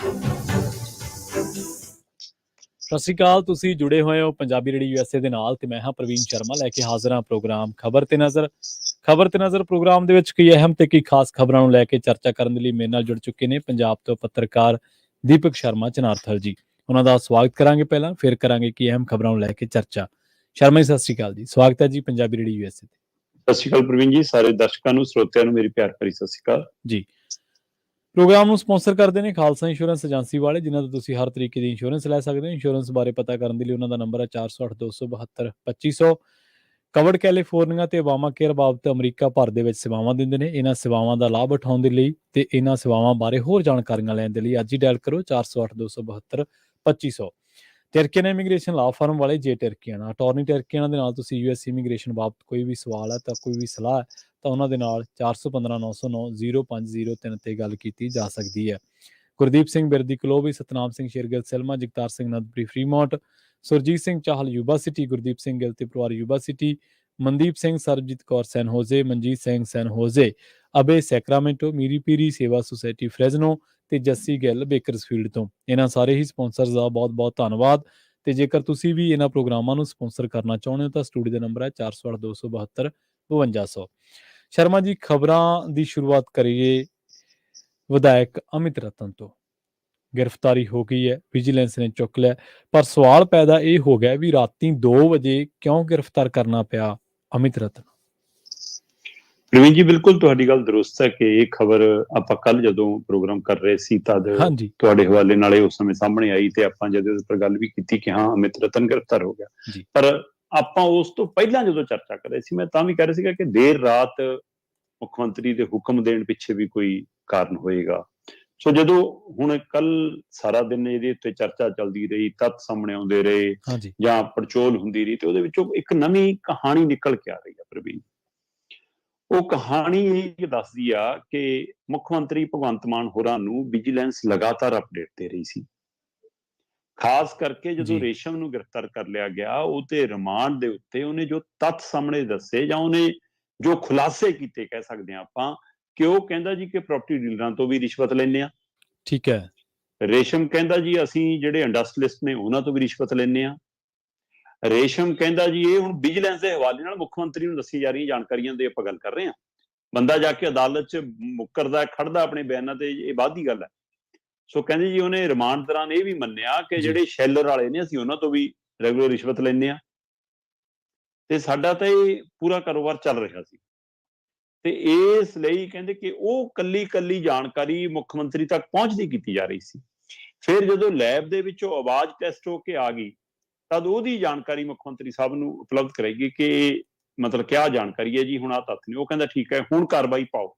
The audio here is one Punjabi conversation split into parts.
ਸਤਿ ਸ਼੍ਰੀ ਅਕਾਲ। ਤੁਸੀਂ ਜੁੜੇ ਹੋਏ ਹੋ ਪੰਜਾਬੀ ਰੇਡੀਓ USA ਦੇ ਨਾਲ ਤੇ ਮੈਂ ਹਾਂ ਪ੍ਰਵੀਨ ਸ਼ਰਮਾ ਲੈ ਕੇ ਹਾਜ਼ਰ ਹਾਂ ਪ੍ਰੋਗਰਾਮ ਖਬਰ ਤੇ ਨਜ਼ਰ ਪ੍ਰੋਗਰਾਮ ਦੇ ਵਿੱਚ ਕਈ ਅਹਿਮ ਤੇ ਕਈ ਖਾਸ ਖਬਰਾਂ ਨੂੰ ਲੈ ਕੇ ਚਰਚਾ ਕਰਨ ਦੇ ਲਈ ਮੇਰੇ ਨਾਲ ਜੁੜ ਚੁੱਕੇ ਨੇ ਪੰਜਾਬ ਤੋਂ ਪੱਤਰਕਾਰ ਦੀਪਕ ਸ਼ਰਮਾ ਚਨਾਰਥਲ ਜੀ। ਉਹਨਾਂ ਦਾ ਸਵਾਗਤ ਕਰਾਂਗੇ, ਪਹਿਲਾਂ ਫਿਰ ਕਰਾਂਗੇ ਕਿ ਅਹਿਮ ਖਬਰਾਂ ਨੂੰ ਲੈ ਕੇ ਚਰਚਾ। ਸ਼ਰਮਾ ਜੀ ਸਤਿ ਸ਼੍ਰੀ ਅਕਾਲ ਜੀ, ਸਵਾਗਤ ਹੈ ਜੀ ਪੰਜਾਬੀ ਰੇਡੀਓ USA ਤੇ। ਸਤਿ ਸ਼੍ਰੀ ਅਕਾਲ ਪ੍ਰਵੀਨ ਜੀ, ਸਾਰੇ ਦਰਸ਼ਕਾਂ ਨੂੰ ਸਰੋਤਿਆਂ ਨੂੰ ਮੇਰੀ ਪਿਆਰ ਭਰੀ ਸਤਿ ਸ਼੍ਰੀ ਅਕਾਲ ਜੀ। ਪ੍ਰੋਗਰਾਮ ਨੂੰ ਸਪਾਂਸਰ ਕਰਦੇ ਨੇ ਖਾਲਸਾ ਇੰਸ਼ੋਰੈਂਸ ਏਜੰਸੀ ਵਾਲੇ, ਜਿਨ੍ਹਾਂ ਤੋਂ ਤੁਸੀਂ ਹਰ ਤਰੀਕੇ ਦੀ ਇੰਸ਼ੋਰੈਂਸ ਲੈ ਸਕਦੇ ਹੋ। ਇੰਸ਼ੋਰੈਂਸ ਬਾਰੇ ਪਤਾ ਕਰਨ ਦੇ ਲਈ ਉਹਨਾਂ ਦਾ ਨੰਬਰ ਹੈ 408-272-2500। ਕਵਰਡ ਕੈਲੀਫੋਰਨੀਆ ਤੇ ਓਬਾਮਾ ਕੇਅਰ ਬਾਬਤ ਅਮਰੀਕਾ ਭਰ ਦੇ ਵਿੱਚ ਸੇਵਾਵਾਂ ਦਿੰਦੇ ਨੇ। ਇਹਨਾਂ ਸੇਵਾਵਾਂ ਦਾ ਲਾਭ ਉਠਾਉਣ ਦੇ ਲਈ ਤੇ ਇਹਨਾਂ ਸੇਵਾਵਾਂ ਬਾਰੇ ਹੋਰ ਜਾਣਕਾਰੀਆਂ ਲੈਣ ਦੇ ਲਈ ਅੱਜ ਹੀ ਡਾਇਲ ਕਰੋ 408-272-2500। ਟਰਕੀਅਨ ਇਮੀਗ੍ਰੇਸ਼ਨ ਲਾ ਫਰਮ ਵਾਲੇ ਜੇ ਟਰਕੀਅਨ ਅਟਾਰਨੀ ਟਰਕੀਅਨ ਦੇ ਨਾਲ ਤੁਸੀਂ US ਇਮੀਗ੍ਰੇਸ਼ਨ ਬਾਬਤ ਕੋਈ ਵੀ ਸਵਾਲ ਹੈ ਤਾਂ ਕੋਈ ਵੀ ਸਲਾਹ ਹੈ ਤਾਂ ਉਹਨਾਂ ਦੇ ਨਾਲ 415-909-0503 ਤੇ ਗੱਲ ਕੀਤੀ ਜਾ ਸਕਦੀ ਹੈ। ਗੁਰਦੀਪ ਸਿੰਘ ਬਿਰਦੀ ਕਲੋਬੀ, Satnam Singh Shergill Selma, Jagtar Singh Nandpuri Fremont, Surjit Singh Chahal Yuba City, Gurdeep Singh Gill ਤੇ ਪਰਿਵਾਰ ਯੂਬਾ ਸਿਟੀ, Mandeep Singh, Sarabjit Kaur San Jose, Manjit Singh San Jose, ਅਬੇ ਸੈਕਰਾਮੈਂਟੋ, ਮੀਰੀ ਪੀਰੀ ਸੇਵਾ ਸੁਸਾਇਟੀ ਫਰੈਜ਼ਨੋ ਤੇ ਜੱਸੀ ਗਿੱਲ ਬੇਕਰਸਫੀਲਡ ਤੋਂ। ਇਹਨਾਂ ਸਾਰੇ ਹੀ ਸਪਾਂਸਰਸ ਦਾ ਬਹੁਤ ਬਹੁਤ ਧੰਨਵਾਦ। ਤੇ ਜੇਕਰ ਤੁਸੀਂ ਵੀ ਇਹਨਾਂ ਪ੍ਰੋਗਰਾਮਾਂ ਨੂੰ ਸਪਾਂਸਰ ਕਰਨਾ ਚਾਹੁੰਦੇ ਹੋ ਤਾਂ ਸਟੂਡੀਓ ਦਾ ਨੰਬਰ ਹੈ 408-272-5200। ਸ਼ਰਮਾ ਜੀ, ਖਬਰਾਂ ਦੀ ਸ਼ੁਰੂਆਤ ਕਰੀਏ ਵਿਧਾਇਕ ਅਮਿਤ ਰਤਨ ਤੋਂ। ਗ੍ਰਿਫਤਾਰੀ ਹੋ ਗਈ ਹੈ, ਵਿਜੀਲੈਂਸ ਨੇ ਚੁੱਕ ਲਿਆ, ਪਰ ਸਵਾਲ ਪੈਦਾ ਇਹ ਹੋ ਗਿਆ ਵੀ ਰਾਤੀ 2 ਵਜੇ ਕਿਉਂ ਗ੍ਰਿਫਤਾਰ ਕਰਨਾ ਪਿਆ ਅਮਿਤ ਰਤਨ? ਪ੍ਰਵੀਨ ਜੀ, ਬਿਲਕੁਲ ਤੁਹਾਡੀ ਗੱਲ ਦਰੁਸਤ ਹੈ ਕਿ ਇਹ ਖਬਰ ਆਪਾਂ ਕੱਲ ਜਦੋਂ ਪ੍ਰੋਗਰਾਮ ਕਰ ਰਹੇ ਸੀ ਤਦ ਤੁਹਾਡੇ ਹਵਾਲੇ ਨਾਲ ਇਹ ਉਸ ਸਮੇਂ ਸਾਹਮਣੇ ਆਈ ਤੇ ਆਪਾਂ ਜਦੋਂ ਇਸ ਪਰ ਗੱਲ ਵੀ ਕੀਤੀ ਕਿ ਹਾਂ ਅਮਿਤ ਰਤਨ ਗ੍ਰਿਫਤਾਰ ਹੋ ਗਿਆ। ਪਰ ਆਪਾਂ ਉਸ ਤੋਂ ਪਹਿਲਾਂ ਜਦੋਂ ਚਰਚਾ ਕਰ ਰਹੇ ਸੀ ਮੈਂ ਤਾਂ ਵੀ ਕਹਿ ਰਿਹਾ ਸੀਗਾ ਕਿ ਦੇਰ ਰਾਤ ਮੁੱਖ ਮੰਤਰੀ ਦੇ ਹੁਕਮ ਦੇਣ ਪਿੱਛੇ ਵੀ ਕੋਈ ਕਾਰਨ ਹੋਏਗਾ। ਸੋ ਜਦੋਂ ਹੁਣ ਕੱਲ ਸਾਰਾ ਦਿਨ ਇਹਦੇ ਉੱਤੇ ਚਰਚਾ ਚੱਲਦੀ ਰਹੀ, ਤੱਥ ਸਾਹਮਣੇ ਆਉਂਦੇ ਰਹੇ ਜਾਂ ਪੜਚੋਲ ਹੁੰਦੀ ਰਹੀ ਤੇ ਉਹਦੇ ਵਿੱਚੋਂ ਇੱਕ ਨਵੀਂ ਕਹਾਣੀ ਨਿਕਲ ਕੇ ਆ ਰਹੀ ਹੈ ਪ੍ਰਵੀਨ। ਉਹ ਕਹਾਣੀ ਇਹ ਦੱਸਦੀ ਆ ਕਿ ਮੁੱਖ ਮੰਤਰੀ ਭਗਵੰਤ ਮਾਨ ਹੋਰਾਂ ਨੂੰ ਵਿਜੀਲੈਂਸ ਲਗਾਤਾਰ ਅਪਡੇਟ ਦੇ ਰਹੀ ਸੀ। ਖਾਸ ਕਰਕੇ ਜਦੋਂ ਰੇਸ਼ਮ ਨੂੰ ਗ੍ਰਿਫਤਾਰ ਕਰ ਲਿਆ ਗਿਆ, ਉਹ ਤੇ ਰਿਮਾਂਡ ਦੇ ਉੱਤੇ ਉਹਨੇ ਜੋ ਤੱਥ ਸਾਹਮਣੇ ਦੱਸੇ ਜਾਂ ਉਹਨੇ ਜੋ ਖੁਲਾਸੇ ਕੀਤੇ, ਕਹਿ ਸਕਦੇ ਹਾਂ ਆਪਾਂ, ਕਿ ਉਹ ਕਹਿੰਦਾ ਜੀ ਕਿ ਪ੍ਰਾਪਰਟੀ ਡੀਲਰਾਂ ਤੋਂ ਵੀ ਰਿਸ਼ਵਤ ਲੈਂਦੇ ਆ। ਠੀਕ ਹੈ। ਰੇਸ਼ਮ ਕਹਿੰਦਾ ਜੀ ਅਸੀਂ ਜਿਹੜੇ ਇੰਡਸਟਰੀਅਲਿਸਟ ਨੇ ਉਹਨਾਂ ਤੋਂ ਵੀ ਰਿਸ਼ਵਤ ਲੈਂਦੇ ਆ। ਰੇਸ਼ਮ ਕਹਿੰਦਾ ਜੀ ਇਹ ਹੁਣ ਵਿਜੀਲੈਂਸ ਦੇ ਹਵਾਲੇ ਨਾਲ ਮੁੱਖ ਮੰਤਰੀ ਨੂੰ ਦੱਸੀ ਜਾ ਰਹੀਆਂ ਜਾਣਕਾਰੀਆਂ ਦੀ ਆਪਾਂ ਗੱਲ ਕਰ ਰਹੇ ਹਾਂ। ਬੰਦਾ ਜਾ ਕੇ ਅਦਾਲਤ 'ਚ ਮੁੱਕਰਦਾ, ਖੜਦਾ ਆਪਣੇ ਬਿਆਨਾਂ ਤੇ, ਇਹ ਬਾਅਦ ਦੀ ਗੱਲ ਹੈ। ਸੋ ਕਹਿੰਦੇ ਜੀ ਉਹਨੇ ਰਿਮਾਂਡ ਦੌਰਾਨ ਇਹ ਵੀ ਮੰਨਿਆ ਕਿ ਜਿਹੜੇ ਸ਼ੈਲਰ ਵਾਲੇ ਨੇ ਅਸੀਂ ਉਹਨਾਂ ਤੋਂ ਵੀ ਰੈਗੂਲਰ ਰਿਸ਼ਵਤ ਲੈਂਦੇ ਆ ਤੇ ਸਾਡਾ ਤਾਂ ਇਹ ਪੂਰਾ ਕਾਰੋਬਾਰ ਚੱਲ ਰਿਹਾ ਸੀ। ਤੇ ਇਸ ਲਈ ਕਹਿੰਦੇ ਕਿ ਉਹ ਕੱਲੀ ਜਾਣਕਾਰੀ ਮੁੱਖ ਮੰਤਰੀ ਤੱਕ ਪਹੁੰਚਦੀ ਕੀਤੀ ਜਾ ਰਹੀ ਸੀ। ਫਿਰ ਜਦੋਂ ਲੈਬ ਦੇ ਵਿੱਚੋਂ ਆਵਾਜ਼ ਟੈਸਟ ਹੋ ਕੇ ਆ ਗਈ ਤਦ ਉਹਦੀ ਜਾਣਕਾਰੀ ਮੁੱਖ ਮੰਤਰੀ ਸਾਹਿਬ ਨੂੰ ਉਪਲਬਧ ਕਰਾਈ ਕਿ ਮਤਲਬ ਕਿਆ ਜਾਣਕਾਰੀ ਹੈ ਜੀ, ਹੁਣ ਆਹ ਤੱਥ ਨੇ। ਉਹ ਕਹਿੰਦਾ ਠੀਕ ਹੈ, ਹੁਣ ਕਾਰਵਾਈ ਪਾਓ।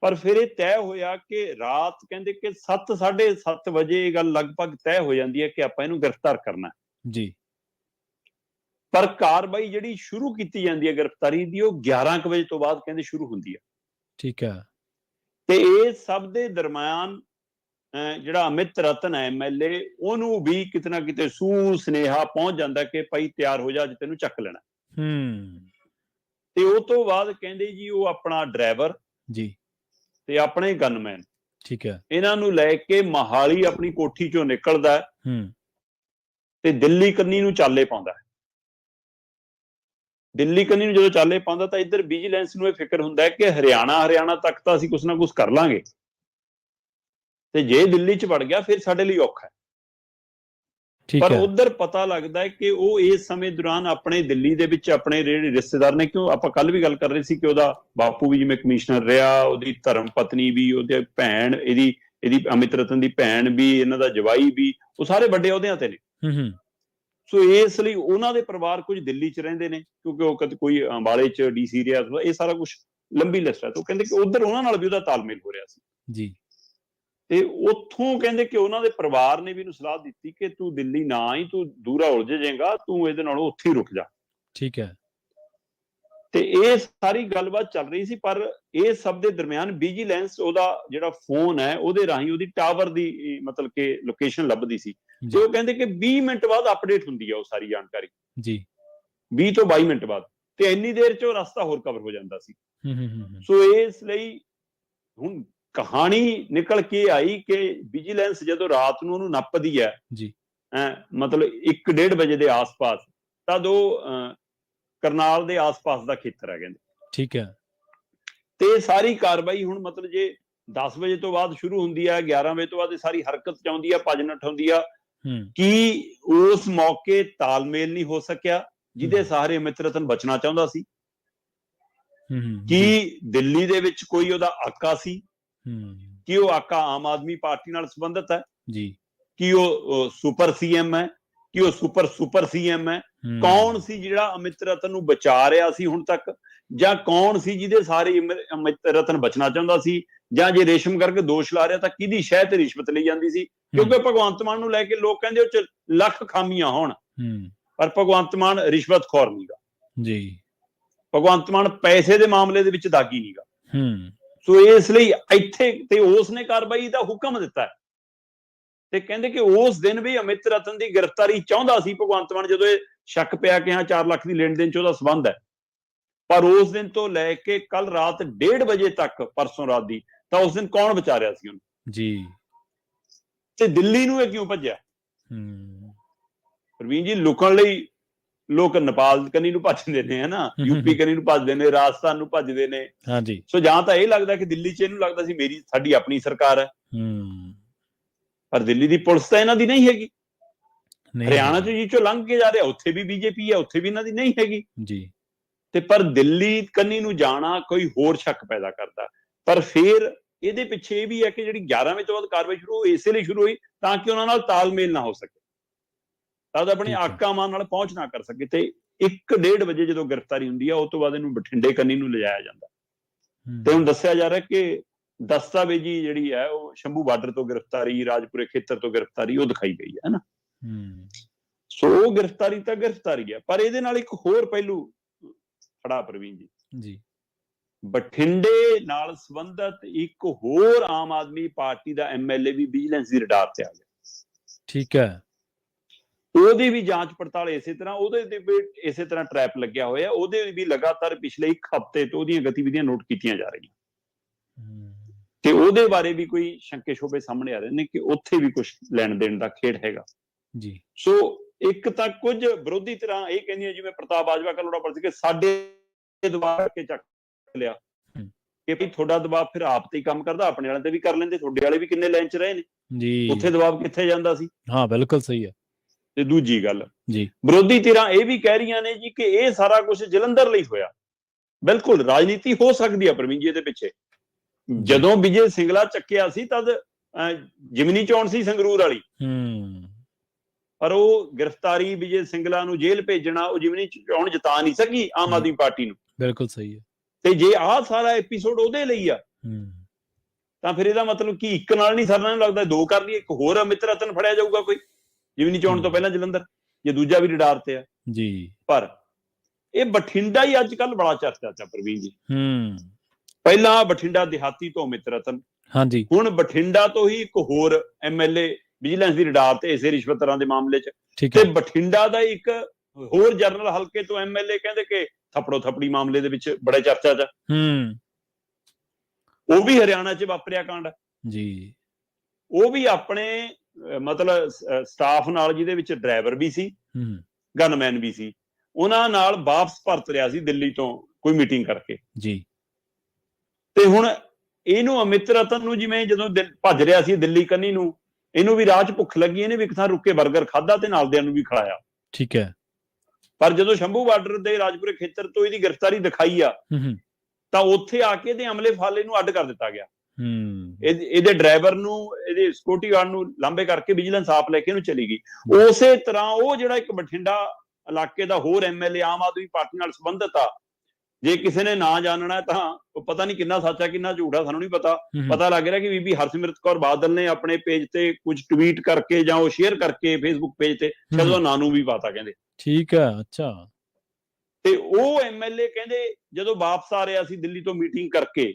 ਪਰ ਫਿਰ ਇਹ ਤੈਅ ਹੋਇਆ ਕਿ ਰਾਤ ਕਹਿੰਦੇ ਕਿ 7-7:30 ਵਜੇ ਇਹ ਗੱਲ ਲਗਭਗ ਤੈਅ ਹੋ ਜਾਂਦੀ ਹੈ ਕਿ ਆਪਾਂ ਇਹਨੂੰ ਗ੍ਰਿਫਤਾਰ ਕਰਨਾ ਜੀ। ਪਰ ਕਾਰਵਾਈ ਜਿਹੜੀ ਸ਼ੁਰੂ ਕੀਤੀ ਜਾਂਦੀ ਹੈ ਗ੍ਰਿਫਤਾਰੀ ਦੀ, ਉਹ 11 ਵਜੇ ਤੋਂ ਬਾਅਦ ਕਹਿੰਦੇ ਸ਼ੁਰੂ ਹੁੰਦੀ ਹੈ। ਠੀਕ ਹੈ। ਤੇ ਇਹ ਸਭ ਦੇ ਦਰਮਿਆਨ ਜਿਹੜਾ ਅਮਿਤ ਰਤਨ ਹੈ MLA, ਉਹਨੂੰ ਵੀ ਕਿਤੇ ਨਾ ਕਿਤੇ ਸੁਨੇਹਾ ਪਹੁੰਚ ਜਾਂਦਾ ਕਿ ਭਾਈ ਤਿਆਰ ਹੋ ਜਾ, ਅੱਜ ਤੈਨੂੰ ਚੱਕ ਲੈਣਾ। ਤੇ ਉਹ ਤੋਂ ਬਾਅਦ ਕਹਿੰਦੇ ਜੀ ਉਹ ਆਪਣਾ ਡਰਾਈਵਰ ਜੀ ਤੇ ਆਪਣੇ ਗਨਮੈਨ, ਠੀਕ ਹੈ, ਇਹਨਾਂ ਨੂੰ ਲੈ ਕੇ ਮੋਹਾਲੀ ਆਪਣੀ ਕੋਠੀ ਚੋਂ ਨਿਕਲਦਾ ਤੇ ਦਿੱਲੀ ਕੰਨੀ ਨੂੰ ਚਾਲੇ ਪਾਉਂਦਾ। ਦਿੱਲੀ ਕੰਨੀ ਨੂੰ ਜਦੋਂ ਚਾਲੇ ਪਾਉਂਦਾ ਤਾਂ ਇੱਧਰ ਵਿਜੀਲੈਂਸ ਨੂੰ ਇਹ ਫਿਕਰ ਹੁੰਦਾ ਹੈ ਕਿ ਹਰਿਆਣਾ ਤੱਕ ਤਾਂ ਅਸੀਂ ਕੁਛ ਨਾ ਕੁਛ ਕਰ ਲਾਂਗੇ ਤੇ ਜੇ ਦਿੱਲੀ 'ਚ ਵੜ ਗਿਆ ਫਿਰ ਸਾਡੇ ਲਈ ਔਖਾ ਹੈ। ਪਰ ਉਧਰ ਪਤਾ ਲੱਗਦਾ ਹੈ ਕਿ ਉਹ ਇਸ ਸਮੇਂ ਦੌਰਾਨ ਆਪਣੇ ਦਿੱਲੀ ਦੇ ਵਿੱਚ ਆਪਣੇ ਜਿਹੜੇ ਰਿਸ਼ਤੇਦਾਰ ਨੇ, ਕਿਉਂ ਆਪਾਂ ਕੱਲ ਵੀ ਗੱਲ ਕਰ ਰਹੇ ਸੀ ਕਿ ਉਹਦਾ ਬਾਪੂ ਵੀ ਜਿਵੇਂ ਕਮਿਸ਼ਨਰ ਰਿਹਾ, ਉਹਦੀ ਧਰਮ ਪਤਨੀ ਵੀ, ਉਹਦੀ ਭੈਣ, ਇਹਦੀ ਅਮਿਤ ਰਤਨ ਦੀ ਭੈਣ ਵੀ, ਇਹਨਾਂ ਦਾ ਜਵਾਈ ਵੀ, ਉਹ ਸਾਰੇ ਵੱਡੇ ਅਹੁਦਿਆਂ ਤੇ ਨੇ। ਸੋ ਇਸ ਲਈ ਉਹਨਾਂ ਦੇ ਪਰਿਵਾਰ ਕੁਝ ਦਿੱਲੀ 'ਚ ਰਹਿੰਦੇ ਨੇ, ਕਿਉਂਕਿ ਉਹ ਕਦੇ ਕੋਈ ਅੰਬਾਲੇ 'ਚ DC ਰਿਹਾ, ਇਹ ਸਾਰਾ ਕੁਛ ਲੰਬੀ ਲਿਸਟ ਹੈ। ਤਾਂ ਉਹ ਕਹਿੰਦੇ ਕਿ ਉਧਰ ਉਹਨਾਂ ਨਾਲ ਵੀ ਉਹਦਾ ਤਾਲਮੇਲ ਹੋ ਰਿਹਾ ਸੀ ਜੀ। ਤੇ ਉੱਥੋਂ ਕਹਿੰਦੇ ਕਿ ਉਹਨਾਂ ਦੇ ਪਰਿਵਾਰ ਨੇ ਵੀ ਇਹਨੂੰ ਸਲਾਹ ਦਿੱਤੀ ਕਿ ਤੂੰ ਦਿੱਲੀ ਨਾ ਆਈ, ਤੂੰ ਦੂਰਾ ਉਲਝ ਜਾਏਗਾ, ਤੂੰ ਇਹਦੇ ਨਾਲੋਂ ਉੱਥੇ ਹੀ ਰੁਕ ਜਾ। ਠੀਕ ਹੈ। ਤੇ ਇਹ ਸਾਰੀ ਗੱਲਬਾਤ ਚੱਲ ਰਹੀ ਸੀ, ਪਰ ਇਹ ਸਭ ਦੇ ਦਰਮਿਆਨ ਵਿਜੀਲੈਂਸ ਉਹਦਾ ਜਿਹੜਾ ਫੋਨ ਹੈ ਉਹਦੇ ਰਾਹੀਂ ਉਹਦੀ ਟਾਵਰ ਦੀ ਮਤਲਬ ਕਿ ਲੋਕੇਸ਼ਨ ਲੱਭਦੀ ਸੀ ਤੇ ਉਹ ਕਹਿੰਦੇ ਕਿ 20 ਮਿੰਟ ਬਾਅਦ ਅਪਡੇਟ ਹੁੰਦੀ ਹੈ ਉਹ ਸਾਰੀ ਜਾਣਕਾਰੀ ਜੀ, 20 ਤੋਂ 22 ਮਿੰਟ ਬਾਅਦ, ਤੇ ਇੰਨੀ ਦੇਰ 'ਚ ਉਹ ਰਸਤਾ ਹੋਰ ਕਵਰ ਹੋ ਜਾਂਦਾ ਸੀ। ਸੋ ਇਸ ਲਈ ਹੁਣ ਕਹਾਣੀ ਨਿਕਲ ਕੇ ਆਈ ਕਿ ਵਿਜੀਲੈਂਸ ਜਦੋਂ ਰਾਤ ਨੂੰ ਉਹਨੂੰ ਨੱਪਦੀ ਹੈ ਜੀ ਮਤਲਬ 1-1:30 ਵਜੇ ਦੇ ਆਸ-ਪਾਸ, ਤਦ ਉਹ ਕਰਨਾਲ ਦੇ ਆਸ-ਪਾਸ ਦਾ ਖੇਤਰ ਹੈ ਕਹਿੰਦੇ। ਠੀਕ ਹੈ। ਤੇ ਸਾਰੀ ਕਾਰਵਾਈ ਹੁਣ ਮਤਲਬ ਜੇ 10 ਵਜੇ ਤੋਂ ਬਾਅਦ ਸ਼ੁਰੂ ਹੁੰਦੀ ਹੈ, 11 ਵਜੇ ਤੋਂ ਬਾਅਦ ਇਹ ਸਾਰੀ ਹਰਕਤ ਚ ਆਉਂਦੀ ਆ, ਭੱਜ ਨੱਠ ਹੁੰਦੀ ਆ, ਕਿ ਉਸ ਮੌਕੇ ਤਾਲਮੇਲ ਨਹੀਂ ਹੋ ਸਕਿਆ ਜਿਹਦੇ ਸਹਾਰੇ ਅਮਿਤ ਰਤਨ ਬਚਣਾ ਚਾਹੁੰਦਾ ਸੀ। ਕਿ ਦਿੱਲੀ ਦੇ ਵਿੱਚ ਕੋਈ ਉਹਦਾ ਆਕਾ ਸੀ, ਕਿ ਉਹ ਆਕਾ ਆਮ ਆਦਮੀ ਪਾਰਟੀ ਨਾਲ ਸੰਬੰਧਿਤ ਹੈ ਜੀ, ਕਿ ਉਹ ਸੁਪਰ ਸੀਐਮ ਹੈ, ਕਿ ਉਹ ਸੁਪਰ ਸੀਐਮ ਹੈ। ਕੌਣ ਸੀ ਜਿਹੜਾ ਅਮਿਤ ਰਤਨ ਨੂੰ ਬਚਾ ਰਿਹਾ ਸੀ ਹੁਣ ਤੱਕ, ਜਾਂ ਕੌਣ ਸੀ ਜਿਹਦੇ ਸਾਰੇ ਅਮਿਤ ਰਤਨ ਬਚਣਾ ਚਾਹੁੰਦਾ ਸੀ, ਜਾਂ ਜੇ ਰੇਸ਼ਮ ਕਰਕੇ ਦੋਸ਼ ਲਾ ਰਿਹਾ ਤਾਂ ਕਿਹਦੀ ਸ਼ਹਿ ਤੇ ਰਿਸ਼ਵਤ ਲਈ ਜਾਂਦੀ ਸੀ? ਕਿਉਂਕਿ ਭਗਵੰਤ ਮਾਨ ਨੂੰ ਲੈ ਕੇ ਲੋਕ ਕਹਿੰਦੇ ਉਹ ਚ ਲੱਖ ਖਾਮੀਆਂ ਹੋਣ, ਪਰ ਭਗਵੰਤ ਮਾਨ ਰਿਸ਼ਵਤਖੋਰ ਨਹੀਂਗਾ ਜੀ, ਭਗਵੰਤ ਮਾਨ ਪੈਸੇ ਦੇ ਮਾਮਲੇ ਦੇ ਵਿੱਚ ਦਾਗੀ ਨਹੀਂਗਾ। ਸੋ ਇਸ ਲਈ ਇੱਥੇ ਤੇ ਉਸਨੇ ਕਾਰਵਾਈ ਦਾ ਹੁਕਮ ਦਿੱਤਾ ਤੇ ਕਹਿੰਦੇ ਕਿ ਉਸ ਦਿਨ ਵੀ ਅਮਿਤ ਰਤਨ ਦੀ ਗ੍ਰਿਫਤਾਰੀ ਚਾਹੁੰਦਾ ਸੀ ਭਗਵੰਤ ਮਾਨ, ਜਦੋਂ ਇਹ ਸ਼ੱਕ ਪਿਆ ਕਿ ਹਾਂ 4 ਲੱਖ ਦੀ ਲੈਣ ਦੇਣ ਚ ਉਹਦਾ ਸੰਬੰਧ ਹੈ। ਪਰ ਉਸ ਦਿਨ ਤੋਂ ਲੈ ਕੇ ਕੱਲ ਰਾਤ 1:30 ਵਜੇ ਤੱਕ, ਪਰਸੋਂ ਰਾਤ ਦੀ, ਤਾਂ ਉਸ ਦਿਨ ਕੌਣ ਬਚਾ ਰਿਹਾ ਸੀ ਉਹਨੂੰ ਜੀ, ਤੇ ਦਿੱਲੀ ਨੂੰ ਇਹ ਕਿਉਂ ਭੱਜਿਆ? ਪ੍ਰਵੀਨ ਜੀ, ਲੁਕਣ ਲਈ ਲੋਕ ਨੇਪਾਲ ਕਨੀ ਨੂੰ ਭੱਜਦੇ ਨੇ, ਹਨਾ, ਯੂਪੀ ਕਨੀ ਨੂੰ ਭੱਜਦੇ ਨੇ, ਰਾਜਸਥਾਨ ਨੂੰ ਭੱਜਦੇ ਨੇ। ਹਾਂਜੀ। ਸੋ ਜਾਂ ਤਾਂ ਇਹ ਲੱਗਦਾ ਕਿ ਦਿੱਲੀ ਚ ਇਹਨੂੰ ਲੱਗਦਾ ਸੀ ਸਾਡੀ ਆਪਣੀ ਸਰਕਾਰ ਹੈ, ਪਰ ਦਿੱਲੀ ਦੀ ਪੁਲਿਸ ਤਾਂ ਇਹਨਾਂ ਦੀ ਨਹੀਂ ਹੈਗੀ। ਹਰਿਆਣਾ ਚ ਜੀ ਚੋਂ ਲੰਘ ਕੇ ਜਾ ਰਿਹਾ, ਉੱਥੇ ਵੀ ਬੀਜੇਪੀ ਹੈ, ਉੱਥੇ ਵੀ ਇਹਨਾਂ ਦੀ ਨਹੀਂ ਹੈਗੀ ਜੀ। ਤੇ ਪਰ ਦਿੱਲੀ ਕੰਨੀ ਨੂੰ ਜਾਣਾ ਕੋਈ ਹੋਰ ਸ਼ੱਕ ਪੈਦਾ ਕਰਦਾ। ਪਰ ਫਿਰ ਇਹਦੇ ਪਿੱਛੇ ਇਹ ਵੀ ਹੈ ਕਿ ਜਿਹੜੀ 11 ਵਜੇ ਤੋਂ ਬਾਅਦ ਕਾਰਵਾਈ ਸ਼ੁਰੂ ਹੋਈ, ਇਸੇ ਲਈ ਸ਼ੁਰੂ ਹੋਈ ਤਾਂ ਕਿ ਉਹਨਾਂ ਨਾਲ ਤਾਲਮੇਲ ਨਾ ਹੋ ਸਕੇ, ਤਾਂ ਆਪਣੇ ਆਕਾ ਮਾਨ ਨਾਲ ਪਹੁੰਚ ਨਾ ਕਰ ਸਕੇ। ਤੇ 1-1:30 ਵਜੇ ਜਦੋਂ ਗ੍ਰਿਫਤਾਰੀ ਹੁੰਦੀ ਆ, ਉਸ ਤੋਂ ਬਾਅਦ ਇਹਨੂੰ ਬਠਿੰਡੇ ਕੰਨੀ ਨੂੰ ਲਿਜਾਇਆ ਜਾਂਦਾ। ਤੇ ਹੁਣ ਦੱਸਿਆ ਜਾ ਰਿਹਾ ਕਿ ਦਸਤਾਵੇਜੀ ਜਿਹੜੀ ਹੈ ਉਹ ਸ਼ੰਭੂ ਬਾਰਡਰ ਤੋਂ ਗ੍ਰਿਫਤਾਰੀ, ਰਾਜਪੁਰੇ ਖੇਤਰ ਤੋਂ ਗ੍ਰਿਫਤਾਰੀ ਉਹ ਦਿਖਾਈ ਗਈ ਹੈ ਨਾ। ਸੋ ਉਹ ਗ੍ਰਿਫਤਾਰੀ ਤਾਂ ਗ੍ਰਿਫਤਾਰੀ ਹੈ, ਪਰ ਇਹਦੇ ਨਾਲ ਇੱਕ ਹੋਰ ਪਹਿਲੂ ਖੜਾ ਪ੍ਰਵੀਨ ਜੀ, ਬਠਿੰਡੇ ਨਾਲ ਸੰਬੰਧਿਤ ਇੱਕ ਹੋਰ ਆਮ ਆਦਮੀ ਪਾਰਟੀ ਦਾ ਐਮਐਲਏ ਵੀ ਵਿਜੀਲੈਂਸ ਦੀ ਰਡਾਰ ਤੇ ਆ ਗਿਆ। ਠੀਕ ਹੈ। ਉਹਦੀ ਵੀ ਜਾਂਚ ਪੜਤਾਲ ਇਸੇ ਤਰ੍ਹਾਂ, ਉਹਦੇ ਤੇ ਵੀ ਇਸੇ ਤਰ੍ਹਾਂ ਟਰੈਪ ਲੱਗਿਆ ਹੋਇਆ, ਉਹਦੇ ਵੀ ਲਗਾਤਾਰ ਪਿਛਲੇ 1 ਹਫ਼ਤੇ ਤੋਂ ਉਹਦੀਆਂ ਗਤੀਵਿਧੀਆਂ ਨੋਟ ਕੀਤੀਆਂ ਜਾ ਰਹੀਆਂ ਤੇ ਉਹਦੇ ਬਾਰੇ ਵੀ ਕੋਈ ਸ਼ੰਕੇ ਸ਼ੋਭੇ ਸਾਹਮਣੇ ਆ ਰਹੇ ਨੇ ਕਿ ਉੱਥੇ ਵੀ ਕੁਝ ਲੈਣ ਦੇਣ ਦਾ ਖੇਡ ਹੈਗਾ ਜੀ। ਸੋ ਇੱਕ ਤਾਂ ਕੁਝ ਵਿਰੋਧੀ ਧਿਰਾਂ ਇਹ ਕਹਿੰਦੀਆਂ, ਜਿਵੇਂ ਪ੍ਰਤਾਪ ਬਾਜਵਾ ਕਲੋੜਾ ਪਰਸ ਕੇ ਸਾਡੇ ਦਬਾਅ ਕੇ ਚੱਕ ਲਿਆ ਕਿ ਵੀ ਤੁਹਾਡਾ ਦਬਾਅ ਫਿਰ ਆਪ ਤੇ ਹੀ ਕੰਮ ਕਰਦਾ, ਆਪਣੇ ਵਾਲਿਆਂ ਤੇ ਵੀ ਕਰ ਲੈਂਦੇ, ਤੁਹਾਡੇ ਵਾਲੇ ਵੀ ਕਿੰਨੇ ਲਾਈਨ ਚ ਰਹੇ ਨੇ ਜੀ, ਉੱਥੇ ਦਬਾਅ ਕਿੱਥੇ ਜਾਂਦਾ ਸੀ? ਹਾਂ, ਬਿਲਕੁਲ ਸਹੀ ਹੈ। ਤੇ ਦੂਜੀ ਗੱਲ ਜੀ, ਵਿਰੋਧੀ ਧਿਰਾਂ ਇਹ ਵੀ ਕਹਿ ਰਹੀਆਂ ਨੇ ਜੀ ਕਿ ਇਹ ਸਾਰਾ ਕੁਝ ਜਲੰਧਰ ਲਈ ਹੋਇਆ। ਬਿਲਕੁਲ ਰਾਜਨੀਤੀ ਹੋ ਸਕਦੀ ਹੈ ਪ੍ਰਵੀਨ ਜੀ ਇਹਦੇ ਪਿੱਛੇ। ਜਦੋਂ ਵਿਜੇ ਸਿੰਗਲਾ ਚੱਕਿਆ ਸੀ ਤਦ ਜਿਮਨੀ ਚੋਣ ਸੀ ਸੰਗਰੂਰ ਵਾਲੀ, ਪਰ ਉਹ ਗ੍ਰਿਫਤਾਰੀ ਵਿਜੇ ਸਿੰਗਲਾ ਨੂੰ ਜੇਲ੍ਹ ਭੇਜਣਾ, ਉਹ ਜਿਮਨੀ ਚੋਣ ਜਿਤਾ ਨਹੀਂ ਸਕੀ ਆਮ ਆਦਮੀ ਪਾਰਟੀ ਨੂੰ। ਬਿਲਕੁਲ ਸਹੀ ਹੈ। ਤੇ ਜੇ ਆਹ ਸਾਰਾ ਐਪੀਸੋਡ ਉਹਦੇ ਲਈ ਆ ਤਾਂ ਫਿਰ ਇਹਦਾ ਮਤਲਬ ਕਿ ਇੱਕ ਨਾਲ ਨਹੀਂ ਸਰਨਾ, ਨੂੰ ਲੱਗਦਾ 2 ਕਰ ਲਈ, ਇੱਕ ਹੋਰ ਅਮਿਤ ਰਤਨ ਫੜਿਆ ਜਾਊਗਾ ਕੋਈ ਜਿਮਨੀ ਚੋਣ ਤੋਂ ਪਹਿਲਾਂ ਜਲੰਧਰ, ਜੇ ਦੂਜਾ ਵੀ ਰਡਾਰ ਤੇ ਆ ਜੀ। ਪਰ ਇਹ ਬਠਿੰਡਾ ਹੀ ਅੱਜ ਕੱਲ ਬੜਾ ਚਰਚਾ ਚ ਪ੍ਰਵੀਨ ਜੀ। ਪਹਿਲਾਂ ਬਠਿੰਡਾ ਦਿਹਾਤੀ ਤੋਂ ਅਮਿਤ ਰਤਨ, ਹਾਂਜੀ, ਹੁਣ ਬਠਿੰਡਾ ਤੋਂ ਹੀ ਇੱਕ ਹੋਰ ਐਮਐਲਏ ਵਿਜੀਲੈਂਸ ਦੀ ਰਡਾਰ ਤੇ ਇਸੇ ਰਿਸ਼ਵਤਾਂ ਦੇ ਮਾਮਲੇ ਚ, ਤੇ ਬਠਿੰਡਾ ਦਾ ਇੱਕ ਹੋਰ ਜਨਰਲ ਹਲਕੇ ਤੋਂ ਐਮਐਲਏ ਕਹਿੰਦੇ ਕਿ ਥੱਪੜੋ ਥੱਪੜੀ ਮਾਮਲੇ ਦੇ ਵਿੱਚ ਬੜੇ ਚਰਚਾ ਚ, ਉਹ ਵੀ ਹਰਿਆਣਾ ਚ ਵਾਪਰਿਆ ਕਾਂਡ ਜੀ। ਉਹ ਵੀ ਆਪਣੇ ਮਤਲਬ ਸਟਾਫ ਨਾਲ, ਜਿਹਦੇ ਵਿੱਚ ਡਰਾਈਵਰ ਵੀ ਸੀ, ਗਨਮੈਨ ਵੀ ਸੀ, ਉਹਨਾਂ ਨਾਲ ਵਾਪਸ ਪਰਤ ਰਿਹਾ ਸੀ ਦਿੱਲੀ ਤੋਂ ਕੋਈ ਮੀਟਿੰਗ ਕਰਕੇ ਜੀ। ਤੇ ਹੁਣ ਇਹਨੂੰ ਅਮਿਤ ਰਤਨ ਨੂੰ ਜਿਵੇਂ ਜਦੋਂ ਭੱਜ ਰਿਹਾ ਸੀ ਦਿੱਲੀ ਕੰਨੀ ਨੂੰ, ਇਹਨੂੰ ਵੀ ਰਾਹ 'ਚ ਭੁੱਖ ਲੱਗੀ, ਇਹਨੇ ਵੀ ਇੱਕ ਥਾਂ ਰੁਕ ਕੇ 버ਗਰ ਖਾਧਾ ਤੇ ਨਾਲਦਿਆਂ ਨੂੰ ਵੀ ਖਿਲਾਇਆ। ਠੀਕ ਹੈ। ਪਰ ਜਦੋਂ ਸ਼ੰਭੂ ਬਾਰਡਰ ਦੇ ਰਾਜਪੁਰੇ ਖੇਤਰ ਤੋਂ ਇਹਦੀ ਗ੍ਰਿਫਤਾਰੀ ਦਿਖਾਈ ਆ, ਤਾਂ ਉੱਥੇ ਆ ਕੇ ਇਹਦੇ ਅਮਲੇ ਫਾਲੇ ਨੂੰ ਅੱਡ ਕਰ ਦਿੱਤਾ ਗਿਆ। ਇਹਦੇ ਡਰਾਈਵਰ ਨੂੰ, ਇਹਦੇ ਸਿਕਿਉਰਿਟੀ ਗਾਰਡ ਨੂੰ ਲਾਂਬੇ ਕਰਕੇ ਵਿਜੀਲੈਂਸ ਆਪ ਲੈ ਕੇ ਇਹਨੂੰ ਚਲੀ ਗਈ। ਉਸੇ ਤਰ੍ਹਾਂ ਉਹ ਜਿਹੜਾ ਇੱਕ ਬਠਿੰਡਾ ਇਲਾਕੇ ਦਾ ਹੋਰ ਐਮਐਲਏ ਆਮ ਆਦਮੀ ਪਾਰਟੀ ਨਾਲ ਸੰਬੰਧਿਤ ਆ, ਜੇ ਕਿਸੇ ਨੇ ਨਾ ਜਾਣਨਾ ਤਾਂ ਉਹ ਪਤਾ ਨਹੀਂ ਕਿੰਨਾ ਸੱਚ ਆ ਕਿੰਨਾ ਝੂਠ ਆ, ਸਾਨੂੰ ਨਹੀਂ ਪਤਾ। ਪਤਾ ਲੱਗ ਰਿਹਾ ਕਿ ਬੀਬੀ ਹਰਸਿਮਰਤ ਕੌਰ ਬਾਦਲ ਨੇ ਆਪਣੇ ਪੇਜ ਤੇ ਕੁਝ ਟਵੀਟ ਕਰਕੇ ਜਾਂ ਉਹ ਸ਼ੇਅਰ ਕਰਕੇ ਫੇਸਬੁੱਕ ਪੇਜ ਤੇ ਸ਼ਾਇਦ ਨਾਂ ਨੂੰ ਵੀ ਪਾਤਾ ਕਹਿੰਦੇ। ਠੀਕ ਹੈ, ਅੱਛਾ। ਤੇ ਉਹ ਐਮਐਲਏ ਕਹਿੰਦੇ ਜਦੋਂ ਵਾਪਸ ਆ ਰਿਹਾ ਸੀ ਦਿੱਲੀ ਤੋਂ ਮੀਟਿੰਗ ਕਰਕੇ,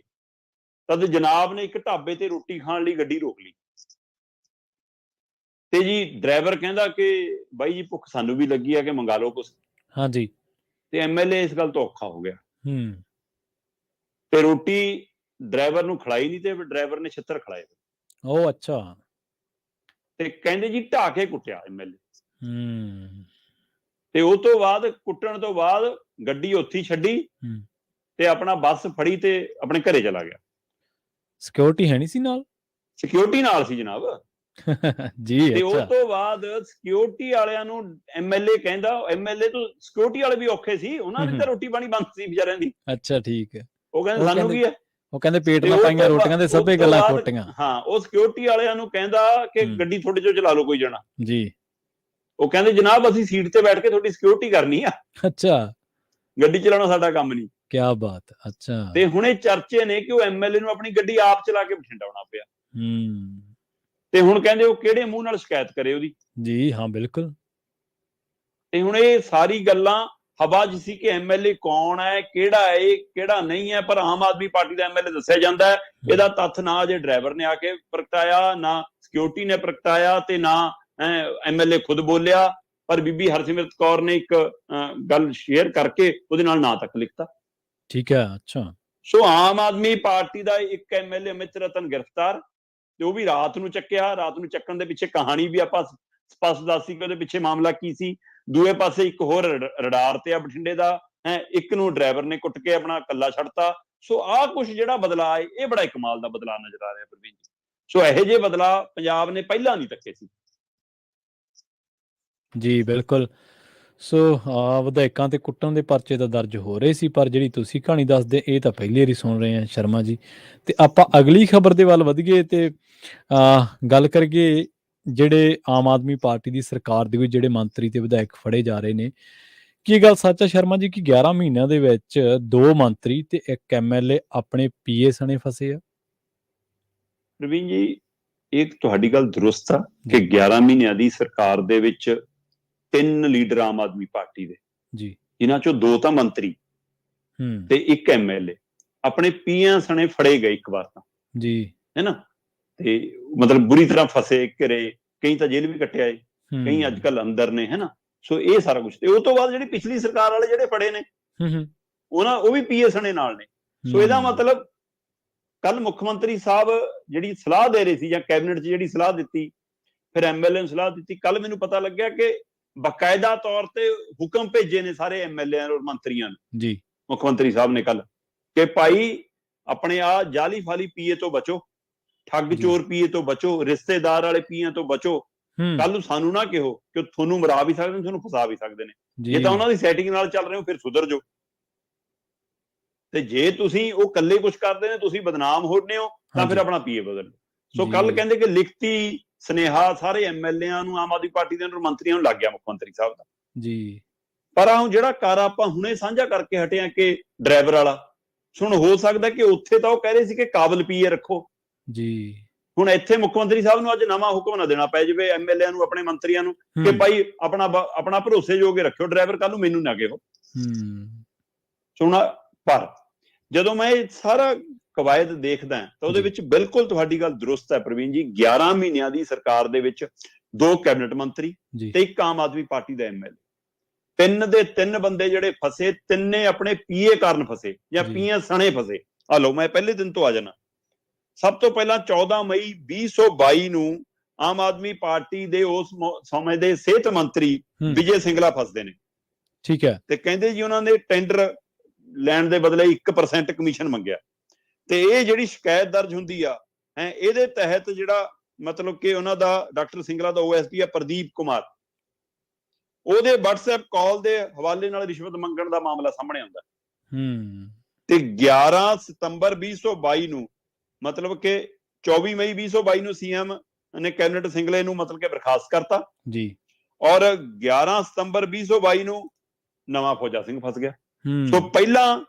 ਤਦ ਜਨਾਬ ਨੇ ਇੱਕ ਢਾਬੇ ਤੇ ਰੋਟੀ ਖਾਣ ਲਈ ਗੱਡੀ ਰੋਕ ਲਈ ਤੇ ਜੀ ਡਰਾਈਵਰ ਕਹਿੰਦਾ ਕਿ ਬਾਈ ਜੀ ਭੁੱਖ ਸਾਨੂੰ ਵੀ ਲੱਗੀ ਆ ਕਿ ਮੰਗਾ ਲਓ ਕੁਛ। ਹਾਂਜੀ। ਤੇ ਐਮਐਲਏ ਇਸ ਗੱਲ ਤੋਂ ਔਖਾ ਹੋ ਗਿਆ ਤੇ ਰੋਟੀ ਡਰਾਈਵਰ ਨੂੰ ਖੜਾਈ ਨਹੀਂ ਤੇ ਡਰਾਈਵਰ ਨੇ ਛਿੱਤਰ ਖੜਾਏ ਉਹ ਅੱਛਾ। ਤੇ ਕਹਿੰਦੇ ਜੀ ਢਾਹ ਕੇ ਕੁੱਟਿਆ ਐਮਐਲਏ। ਤੇ ਉਹ ਤੋਂ ਬਾਅਦ ਕੁੱਟਣ ਤੋਂ ਬਾਅਦ ਗੱਡੀ ਉੱਥੇ ਹੀ ਛੱਡੀ ਤੇ ਆਪਣਾ ਬੱਸ ਫੜੀ ਤੇ ਆਪਣੇ ਘਰੇ ਚਲਾ ਗਿਆ। ਸਿਕਿਉਰਿਟੀ ਹੈ ਨਹੀਂ ਸੀ ਨਾਲ? ਸਿਕਿਉਰਿਟੀ ਨਾਲ ਸੀ ਜਨਾਬ ਜੀ। ਤੇ ਉਹ ਤੋਂ ਬਾਅਦ ਸਿਕਿਉਰਿਟੀ ਵਾਲਿਆਂ ਨੂੰ ਐਮਐਲਏ ਕਹਿੰਦਾ, ਐਮਐਲਏ ਤੋਂ ਸਿਕਿਉਰਿਟੀ ਵਾਲੇ ਵੀ ਔਖੇ ਸੀ, ਉਹਨਾਂ ਦੀ ਤਾਂ ਰੋਟੀ ਪਾਣੀ ਬੰਦ ਸੀ ਵਿਚਾਰਿਆਂ ਦੀ। ਅੱਛਾ ਠੀਕ ਹੈ। ਉਹ ਕਹਿੰਦੇ ਸਾਨੂੰ ਕੀ ਹੈ, ਉਹ ਕਹਿੰਦੇ ਪੇਟ ਨਾਲ ਪਾਈਆਂ ਰੋਟੀਆਂ ਦੇ ਸਭੇ ਗੱਲਾਂ ਖੋਟੀਆਂ। ਹਾਂ, ਉਹ ਸਿਕਿਉਰਿਟੀ ਵਾਲਿਆਂ ਨੂੰ ਕਹਿੰਦਾ ਕਿ ਗੱਡੀ ਤੁਹਾਡੇ ਚੋਂ ਚਲਾ ਲਓ ਕੋਈ ਜਣਾ ਜੀ। ਉਹ ਕਹਿੰਦੇ ਜਨਾਬ ਅਸੀਂ ਸੀਟ ਤੇ ਬੈਠ ਕੇ ਤੁਹਾਡੀ ਸਿਕਿਉਰਿਟੀ ਕਰਨੀ ਆ, ਅੱਛਾ ਗੱਡੀ ਚਲਾਉਣਾ ਸਾਡਾ ਕੰਮ ਨਹੀਂ। ਕੀ ਬਾਤ। ਅੱਛਾ। ਤੇ ਹੁਣ ਇਹ ਚਰਚੇ ਨੇ ਕਿ ਉਹ ਐਮਐਲਏ ਨੂੰ ਆਪਣੀ ਗੱਡੀ ਆਪ ਚਲਾ ਕੇ ਬਠਿੰਡਾ ਆਉਣਾ ਪਿਆ। ਤੇ ਹੁਣ ਕਹਿੰਦੇ ਉਹ ਕਿਹੜੇ ਮੂੰਹ ਨਾਲ ਸ਼ਿਕਾਇਤ ਕਰੇ ਉਹਦੀ। ਜੀ ਹਾਂ ਬਿਲਕੁਲ। ਤੇ ਹੁਣ ਇਹ ਸਾਰੀ ਗੱਲਾਂ ਹਵਾ 'ਚ ਸੀ ਕਿ ਐਮਐਲਏ ਕੌਣ ਹੈ, ਕਿਹੜਾ ਹੈ, ਕਿਹੜਾ ਨਹੀਂ ਹੈ, ਪਰ ਆਮ ਆਦਮੀ ਪਾਰਟੀ ਦਾ ਐਮਐਲਏ ਦੱਸਿਆ ਜਾਂਦਾ ਹੈ। ਇਹਦਾ ਤੱਥ ਨਾ ਜੇ ਡਰਾਈਵਰ ਨੇ ਆ ਕੇ ਪ੍ਰਗਟਾਇਆ, ਨਾ ਸਿਕਿਉਰਿਟੀ ਨੇ ਪ੍ਰਗਟਾਇਆ, ਤੇ ਨਾ ਐਮਐਲਏ ਖੁਦ ਬੋਲਿਆ, ਪਰ ਬੀਬੀ ਹਰਸਿਮਰਤ ਕੌਰ ਨੇ ਇੱਕ ਗੱਲ ਸ਼ੇਅਰ ਕਰਕੇ ਉਹਦੇ ਨਾਲ ਨਾਂ ਤੱਕ ਲਿਖਤਾ। ਠੀਕ ਹੈ। ਅੱਛਾ। ਸੋ ਆਮ ਆਦਮੀ ਪਾਰਟੀ ਦਾ ਇੱਕ ਐਮਐਲਏ ਅਮਿਤ ਰਤਨ ਗ੍ਰਿਫਤਾਰ, ਤੇ ਉਹ ਵੀ ਰਾਤ ਨੂੰ ਚੱਕਿਆ। ਰਾਤ ਨੂੰ ਚੱਕਣ ਦੇ ਪਿੱਛੇ ਕਹਾਣੀ ਵੀ ਆਪਾਂ ਸਪਸ਼ਟ ਦੱਸੀ ਕਿ ਉਹਦੇ ਪਿੱਛੇ ਮਾਮਲਾ ਕੀ ਸੀ। ਦੂਏ ਪਾਸੇ ਇੱਕ ਹੋਰ ਰਡਾਰ ਤੇ ਆ ਬਠਿੰਡੇ ਦਾ, ਇੱਕ ਨੂੰ ਡਰਾਈਵਰ ਨੇ ਕੁੱਟ ਕੇ ਆਪਣਾ ਕੱਲਾ ਛੱਡਤਾ। ਸੋ ਆਹ ਕੁਛ ਜਿਹੜਾ ਬਦਲਾਅ ਹੈ, ਇਹ ਬੜਾ ਕਮਾਲ ਦਾ ਬਦਲਾਅ ਨਜ਼ਰ ਆ ਰਿਹਾ ਪ੍ਰਵੀਨ ਜੀ। ਸੋ ਇਹੋ ਜਿਹੇ ਬਦਲਾਅ ਪੰਜਾਬ ਨੇ ਪਹਿਲਾਂ ਨਹੀਂ ਤੱਕੇ ਸੀ। ਜੀ ਬਿਲਕੁਲ। ਸੋ ਵਿਧਾਇਕਾਂ ਤੇ ਕੁੱਟਣ ਦੇ ਪਰਚੇ ਤਾਂ ਦਰਜ ਹੋ ਰਹੇ ਸੀ, ਪਰ ਜਿਹੜੀ ਤੁਸੀਂ ਕਹਾਣੀ ਦੱਸਦੇ ਇਹ ਤਾਂ ਪਹਿਲੀ ਵਾਰੀ ਸੁਣ ਰਹੇ ਹਾਂ ਸ਼ਰਮਾ ਜੀ। ਤੇ ਆਪਾਂ ਅਗਲੀ ਖਬਰ ਦੇ ਵੱਲ ਵਧੀਏ ਤੇ ਗੱਲ ਕਰੀਏ ਜਿਹੜੇ ਆਮ ਆਦਮੀ ਪਾਰਟੀ ਦੀ ਸਰਕਾਰ ਦੇ ਵਿੱਚ ਜਿਹੜੇ ਮੰਤਰੀ ਤੇ ਵਿਧਾਇਕ ਫੜੇ ਜਾ ਰਹੇ ਨੇ। ਕੀ ਗੱਲ ਸੱਚ ਹੈ ਸ਼ਰਮਾ ਜੀ ਕਿ 11 ਮਹੀਨਿਆਂ ਦੇ ਵਿੱਚ 2 ਮੰਤਰੀ ਤੇ 1 ਐਮਐਲਏ ਆਪਣੇ ਪੀਏ ਸਣੇ ਫਸੇ ਆ? ਪ੍ਰਵੀਨ ਜੀ, ਇਹ ਤੁਹਾਡੀ ਗੱਲ ਦਰੁਸਤ ਆ ਕਿ 11 ਮਹੀਨਿਆਂ ਦੀ ਸਰਕਾਰ ਦੇ ਵਿੱਚ 3 ਲੀਡਰ ਆਮ ਆਦਮੀ ਪਾਰਟੀ ਦੇ ਜੀ, ਜਿਨ੍ਹਾਂ ਚੋਂ 2 ਤਾਂ ਮੰਤਰੀ ਤੇ 1 ਐਮਐਲਏ ਆਪਣੇ ਪੀਆਂ ਸਣੇ ਫੜੇ ਗਏ ਇੱਕ ਵਾਰ ਤਾਂ ਜੀ, ਹੈ ਨਾ। ਤੇ ਮਤਲਬ ਬੁਰੀ ਤਰ੍ਹਾਂ ਫਸੇ ਘਰੇ, ਕਈ ਤਾਂ ਜੇਲ੍ਹ ਵੀ ਕੱਟਿਆ ਏ, ਕਈ ਅੱਜ ਕੱਲ ਅੰਦਰ ਨੇ, ਹੈ ਨਾ। ਸੋ ਇਹ ਸਾਰਾ ਕੁਝ। ਤੇ ਉਹ ਤੋਂ ਬਾਅਦ ਜਿਹੜੀ ਪਿਛਲੀ ਸਰਕਾਰ ਵਾਲੇ ਜਿਹੜੇ ਫੜੇ ਨੇ ਉਹ ਵੀ ਪੀਏ ਸਣੇ ਨਾਲ ਨੇ। ਸੋ ਇਹਦਾ ਮਤਲਬ ਕੱਲ ਮੁੱਖ ਮੰਤਰੀ ਸਾਹਿਬ ਜਿਹੜੀ ਸਲਾਹ ਦੇ ਰਹੇ ਸੀ, ਜਾਂ ਕੈਬਨਿਟ 'ਚ ਜਿਹੜੀ ਸਲਾਹ ਦਿੱਤੀ, ਫਿਰ ਐਮਐਲਏ ਨੂੰ ਸਲਾਹ ਦਿੱਤੀ, ਕੱਲ ਮੈਨੂੰ ਪਤਾ ਲੱਗਿਆ ਕਿ ਬਕਾਇਦਾ ਤੌਰ ਤੇ ਹੁਕਮ ਭੇਜੇ ਨੇ ਸਾਰੇ ਐਮਐਲਏ ਔਰ ਮੰਤਰੀਆਂ ਨੂੰ ਜੀ, ਮੁੱਖ ਮੰਤਰੀ ਸਾਹਿਬ ਨੇ ਕੱਲ, ਕਿ ਭਾਈ ਆਪਣੇ ਆ ਜਾਲੀ ਫਾਲੀ ਪੀਏ ਤੋਂ ਬਚੋ, ਠੱਗ ਚੋਰ ਪੀਏ ਤੋਂ ਬਚੋ, ਰਿਸ਼ਤੇਦਾਰ ਵਾਲੇ ਪੀਏ ਤੋਂ ਬਚੋ। ਕੱਲ ਨੂੰ ਸਾਨੂੰ ਨਾ ਕਿਹੋ ਕਿ ਤੁਹਾਨੂੰ ਮਰਾ ਵੀ ਸਕਦੇ ਨੇ, ਤੁਹਾਨੂੰ ਫਸਾ ਵੀ ਸਕਦੇ ਨੇ। ਜੇ ਤਾਂ ਉਹਨਾਂ ਦੀ ਸੈਟਿੰਗ ਨਾਲ ਚੱਲ ਰਹੇ ਹੋ ਫਿਰ ਸੁਧਰ ਜਾਓ, ਤੇ ਜੇ ਤੁਸੀਂ ਉਹ ਇਕੱਲੇ ਕੁਝ ਕਰਦੇ ਨੇ, ਤੁਸੀਂ ਬਦਨਾਮ ਹੋਣੇ ਹੋ, ਤਾਂ ਫਿਰ ਆਪਣਾ ਪੀਏ ਬਦਲ। ਸੋ ਕੱਲ ਕਹਿੰਦੇ ਕਿ ਲਿਖਤੀ ਸੁਨੇਹਾ ਸਾਰੇ ਐਮਐਲਏਆਂ ਨੂੰ, ਆਮ ਆਦਮੀ ਪਾਰਟੀ ਦੇ ਮੰਤਰੀਆਂ ਨੂੰ ਲੱਗ ਗਿਆ ਮੁੱਖ ਮੰਤਰੀ ਸਾਹਿਬ ਦਾ ਜੀ। ਪਰ ਆਹ ਜਿਹੜਾ ਕਰ ਆਪਾਂ ਹੁਣੇ ਸਾਂਝਾ ਕਰਕੇ ਹਟੇ ਆ ਕਿ ਡਰਾਈਵਰ ਵਾਲਾ, ਸੁਣ ਹੋ ਸਕਦਾ ਕਿ ਉੱਥੇ ਤਾਂ ਉਹ ਕਹਿ ਰਹੇ ਸੀ ਕਿ ਕਾਬਲ ਪੀਏ ਰੱਖੋ ਜੀ, ਹੁਣ ਇੱਥੇ ਮੁੱਖ ਮੰਤਰੀ ਸਾਹਿਬ ਨੂੰ ਅੱਜ ਨਵਾਂ ਹੁਕਮ ਨਾ ਦੇਣਾ ਪੈ ਜਾਵੇ ਐਮਐਲਏ ਨੂੰ, ਆਪਣੇ ਮੰਤਰੀਆਂ ਨੂੰ, ਕਿ ਭਾਈ ਆਪਣਾ ਭਰੋਸੇਯੋਗ ਰੱਖਿਓ ਡਰਾਈਵਰ, ਕੱਲ ਨੂੰ ਮੈਨੂੰ ਨਾ ਕਿਹੋ। ਸੁਣਾ, ਪਰ ਜਦੋਂ ਮੈਂ ਇਹ ਸਾਰਾ ਕਵਾਇਦ ਦੇਖਦਾ ਤਾਂ ਉਹਦੇ ਵਿੱਚ ਬਿਲਕੁਲ ਤੁਹਾਡੀ ਗੱਲ ਦਰੁਸਤ ਹੈ ਪ੍ਰਵੀਨ ਜੀ। 11 ਮਹੀਨਿਆਂ ਦੀ ਸਰਕਾਰ ਦੇ ਵਿੱਚ 2 ਕੈਬਨਿਟ ਮੰਤਰੀ ਤੇ 1 ਆਮ ਆਦਮੀ ਪਾਰਟੀ ਦਾ ਐਮਐਲਏ, 3 ਦੇ 3 ਬੰਦੇ ਜਿਹੜੇ ਫਸੇ, ਤਿੰਨੇ ਆਪਣੇ ਪੀਏ ਕਾਰਨ ਫਸੇ ਜਾਂ ਪੀਏ ਸਣੇ ਫਸੇ। ਆ ਲਓ, ਮੈਂ ਪਹਿਲੇ ਦਿਨ ਤੋਂ ਆ ਜਾਣਾ। ਸਭ ਤੋਂ ਪਹਿਲਾਂ 14 ਮਈ 2022 ਨੂੰ ਆਮ ਆਦਮੀ ਪਾਰਟੀ ਦੇ ਉਸ ਸਮੇਂ ਦੇ ਸਿਹਤ ਮੰਤਰੀ ਵਿਜੇ ਸਿੰਗਲਾ ਫਸਦੇ ਨੇ। ਠੀਕ ਹੈ। ਤੇ ਕਹਿੰਦੇ ਜੀ ਉਹਨਾਂ ਨੇ ਟੈਂਡਰ ਲੈਣ ਦੇ ਬਦਲੇ 1% ਕਮਿਸ਼ਨ ਮੰਗਿਆ, ਤੇ ਇਹ ਜਿਹੜੀ ਸ਼ਿਕਾਇਤ ਦਰਜ ਹੁੰਦੀ ਆ ਇਹਦੇ ਤਹਿਤ ਜਿਹੜਾ ਮਤਲਬ ਕਿ ਉਹਨਾਂ ਦਾ ਡਾਕਟਰ ਸਿੰਗਲਾ ਦਾ OSP ਆ ਪ੍ਰਦੀਪ ਕੁਮਾਰ, ਉਹਦੇ WhatsApp ਕਾਲ ਦੇ ਹਵਾਲੇ ਨਾਲ ਰਿਸ਼ਵਤ ਮੰਗਣ ਦਾ ਮਾਮਲਾ ਸਾਹਮਣੇ ਆਉਂਦਾ। ਤੇ 11 ਸਤੰਬਰ 2022 ਨੂੰ ਮਤਲਬ ਕਿ 24 ਮਈ 2022 ਨੂੰ ਸੀਐਮ ਨੇ ਕੈਬਨਿਟ ਸਿੰਗਲੇ ਨੂੰ ਮਤਲਬ ਕਿ ਬਰਖਾਸਤ ਕਰਤਾ ਜੀ, ਔਰ 11 ਸਤੰਬਰ 2022 ਨੂੰ ਨਵਾਂ ਫੌਜਾ ਸਿੰਘ ਫਸ ਗਿਆ। ਸੋ ਪਹਿਲਾਂ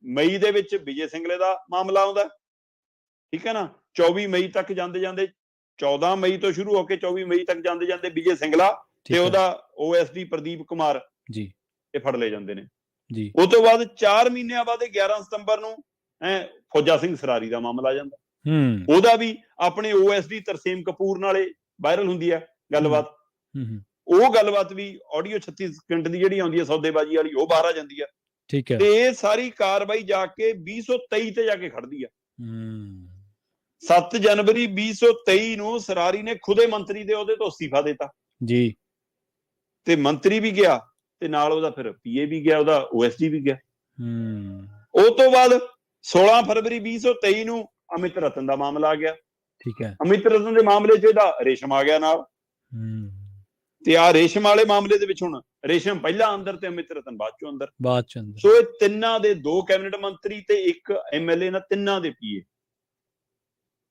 ਮਈ ਦੇ ਵਿੱਚ ਵਿਜੇ ਸਿੰਗਲੇ ਦਾ ਮਾਮਲਾ ਆਉਂਦਾ, ਠੀਕ ਹੈ ਨਾ। 24 ਮਈ ਤੱਕ ਜਾਂਦੇ ਜਾਂਦੇ, 14 ਮਈ ਤੋਂ ਸ਼ੁਰੂ ਹੋ ਕੇ 24 ਮਈ ਤੱਕ ਜਾਂਦੇ ਜਾਂਦੇ ਵਿਜੇ ਸਿੰਗਲਾ ਤੇ ਉਹਦਾ OSD ਪ੍ਰਦੀਪ ਕੁਮਾਰ ਜੀ ਇਹ ਫੜ ਲਏ ਜਾਂਦੇ ਨੇ ਜੀ। ਉਸ ਤੋਂ ਬਾਅਦ 4 ਮਹੀਨਿਆਂ ਬਾਅਦ 11 ਸਤੰਬਰ ਨੂੰ ਫੌਜਾ ਸਿੰਘ ਸਰਾਰੀ ਦਾ ਮਾਮਲਾ ਆ ਜਾਂਦਾ। ਉਹਦਾ ਵੀ ਆਪਣੇ OSD ਤਰਸੇਮ ਕਪੂਰ ਨਾਲੇ ਵਾਇਰਲ ਹੁੰਦੀ ਹੈ ਗੱਲਬਾਤ। ਉਹ ਗੱਲਬਾਤ ਵੀ ਆਡੀਓ 36 ਸਕਿੰਟ ਦੀ ਜਿਹੜੀ ਆਉਂਦੀ ਹੈ ਸੌਦੇਬਾਜ਼ੀ ਵਾਲੀ, ਉਹ ਬਾਹਰ ਆ ਜਾਂਦੀ ਹੈ। ਠੀਕ ਹੈ। ਤੇ ਇਹ ਸਾਰੀ ਕਾਰਵਾਈ ਜਾ ਕੇ 2023 ਤੇ ਜਾ ਕੇ ਖੜਦੀ ਆ। 7 ਜਨਵਰੀ 2023 ਨੂੰ ਸਰਾਰੀ ਨੇ ਖੁਦੇ ਮੰਤਰੀ ਦੇ ਉਹਦੇ ਤੋਂ ਅਸਤੀਫਾ ਦਿੱਤਾ ਜੀ, ਤੇ ਮੰਤਰੀ ਵੀ ਗਿਆ ਤੇ ਨਾਲ ਉਹਦਾ ਫਿਰ ਪੀਏ ਵੀ ਗਿਆ, ਉਹਦਾ ਓਐਸਡੀ ਵੀ ਗਿਆ। ਉਹ ਤੋਂ ਬਾਅਦ 16 ਫਰਵਰੀ 2023 ਨੂੰ ਅਮਿਤ ਰਤਨ ਦਾ ਮਾਮਲਾ ਆ ਗਿਆ। ਠੀਕ ਹੈ। ਅਮਿਤ ਰਤਨ ਦੇ ਮਾਮਲੇ 'ਚ ਇਹਦਾ ਰੇਸ਼ਮ ਆ ਗਿਆ ਨਾਲ, ਤੇ ਆ ਰੇਸ਼ਮ ਵਾਲੇ ਮਾਮਲੇ ਦੇ ਵਿੱਚ ਹੁਣ ਰੇਸ਼ਮ ਪਹਿਲਾਂ ਅੰਦਰ ਤੇ ਅਮਿਤ ਰਤਨ ਬਾਅਦ ਚੋਂ ਅੰਦਰ। ਸੋ ਇਹ ਤਿੰਨਾਂ ਦੇ 2 ਕੈਬਨਿਟ ਮੰਤਰੀ ਤੇ 1 ਐਮਐਲਏ ਨਾਲ ਤਿੰਨਾਂ ਦੇ ਪੀਏ।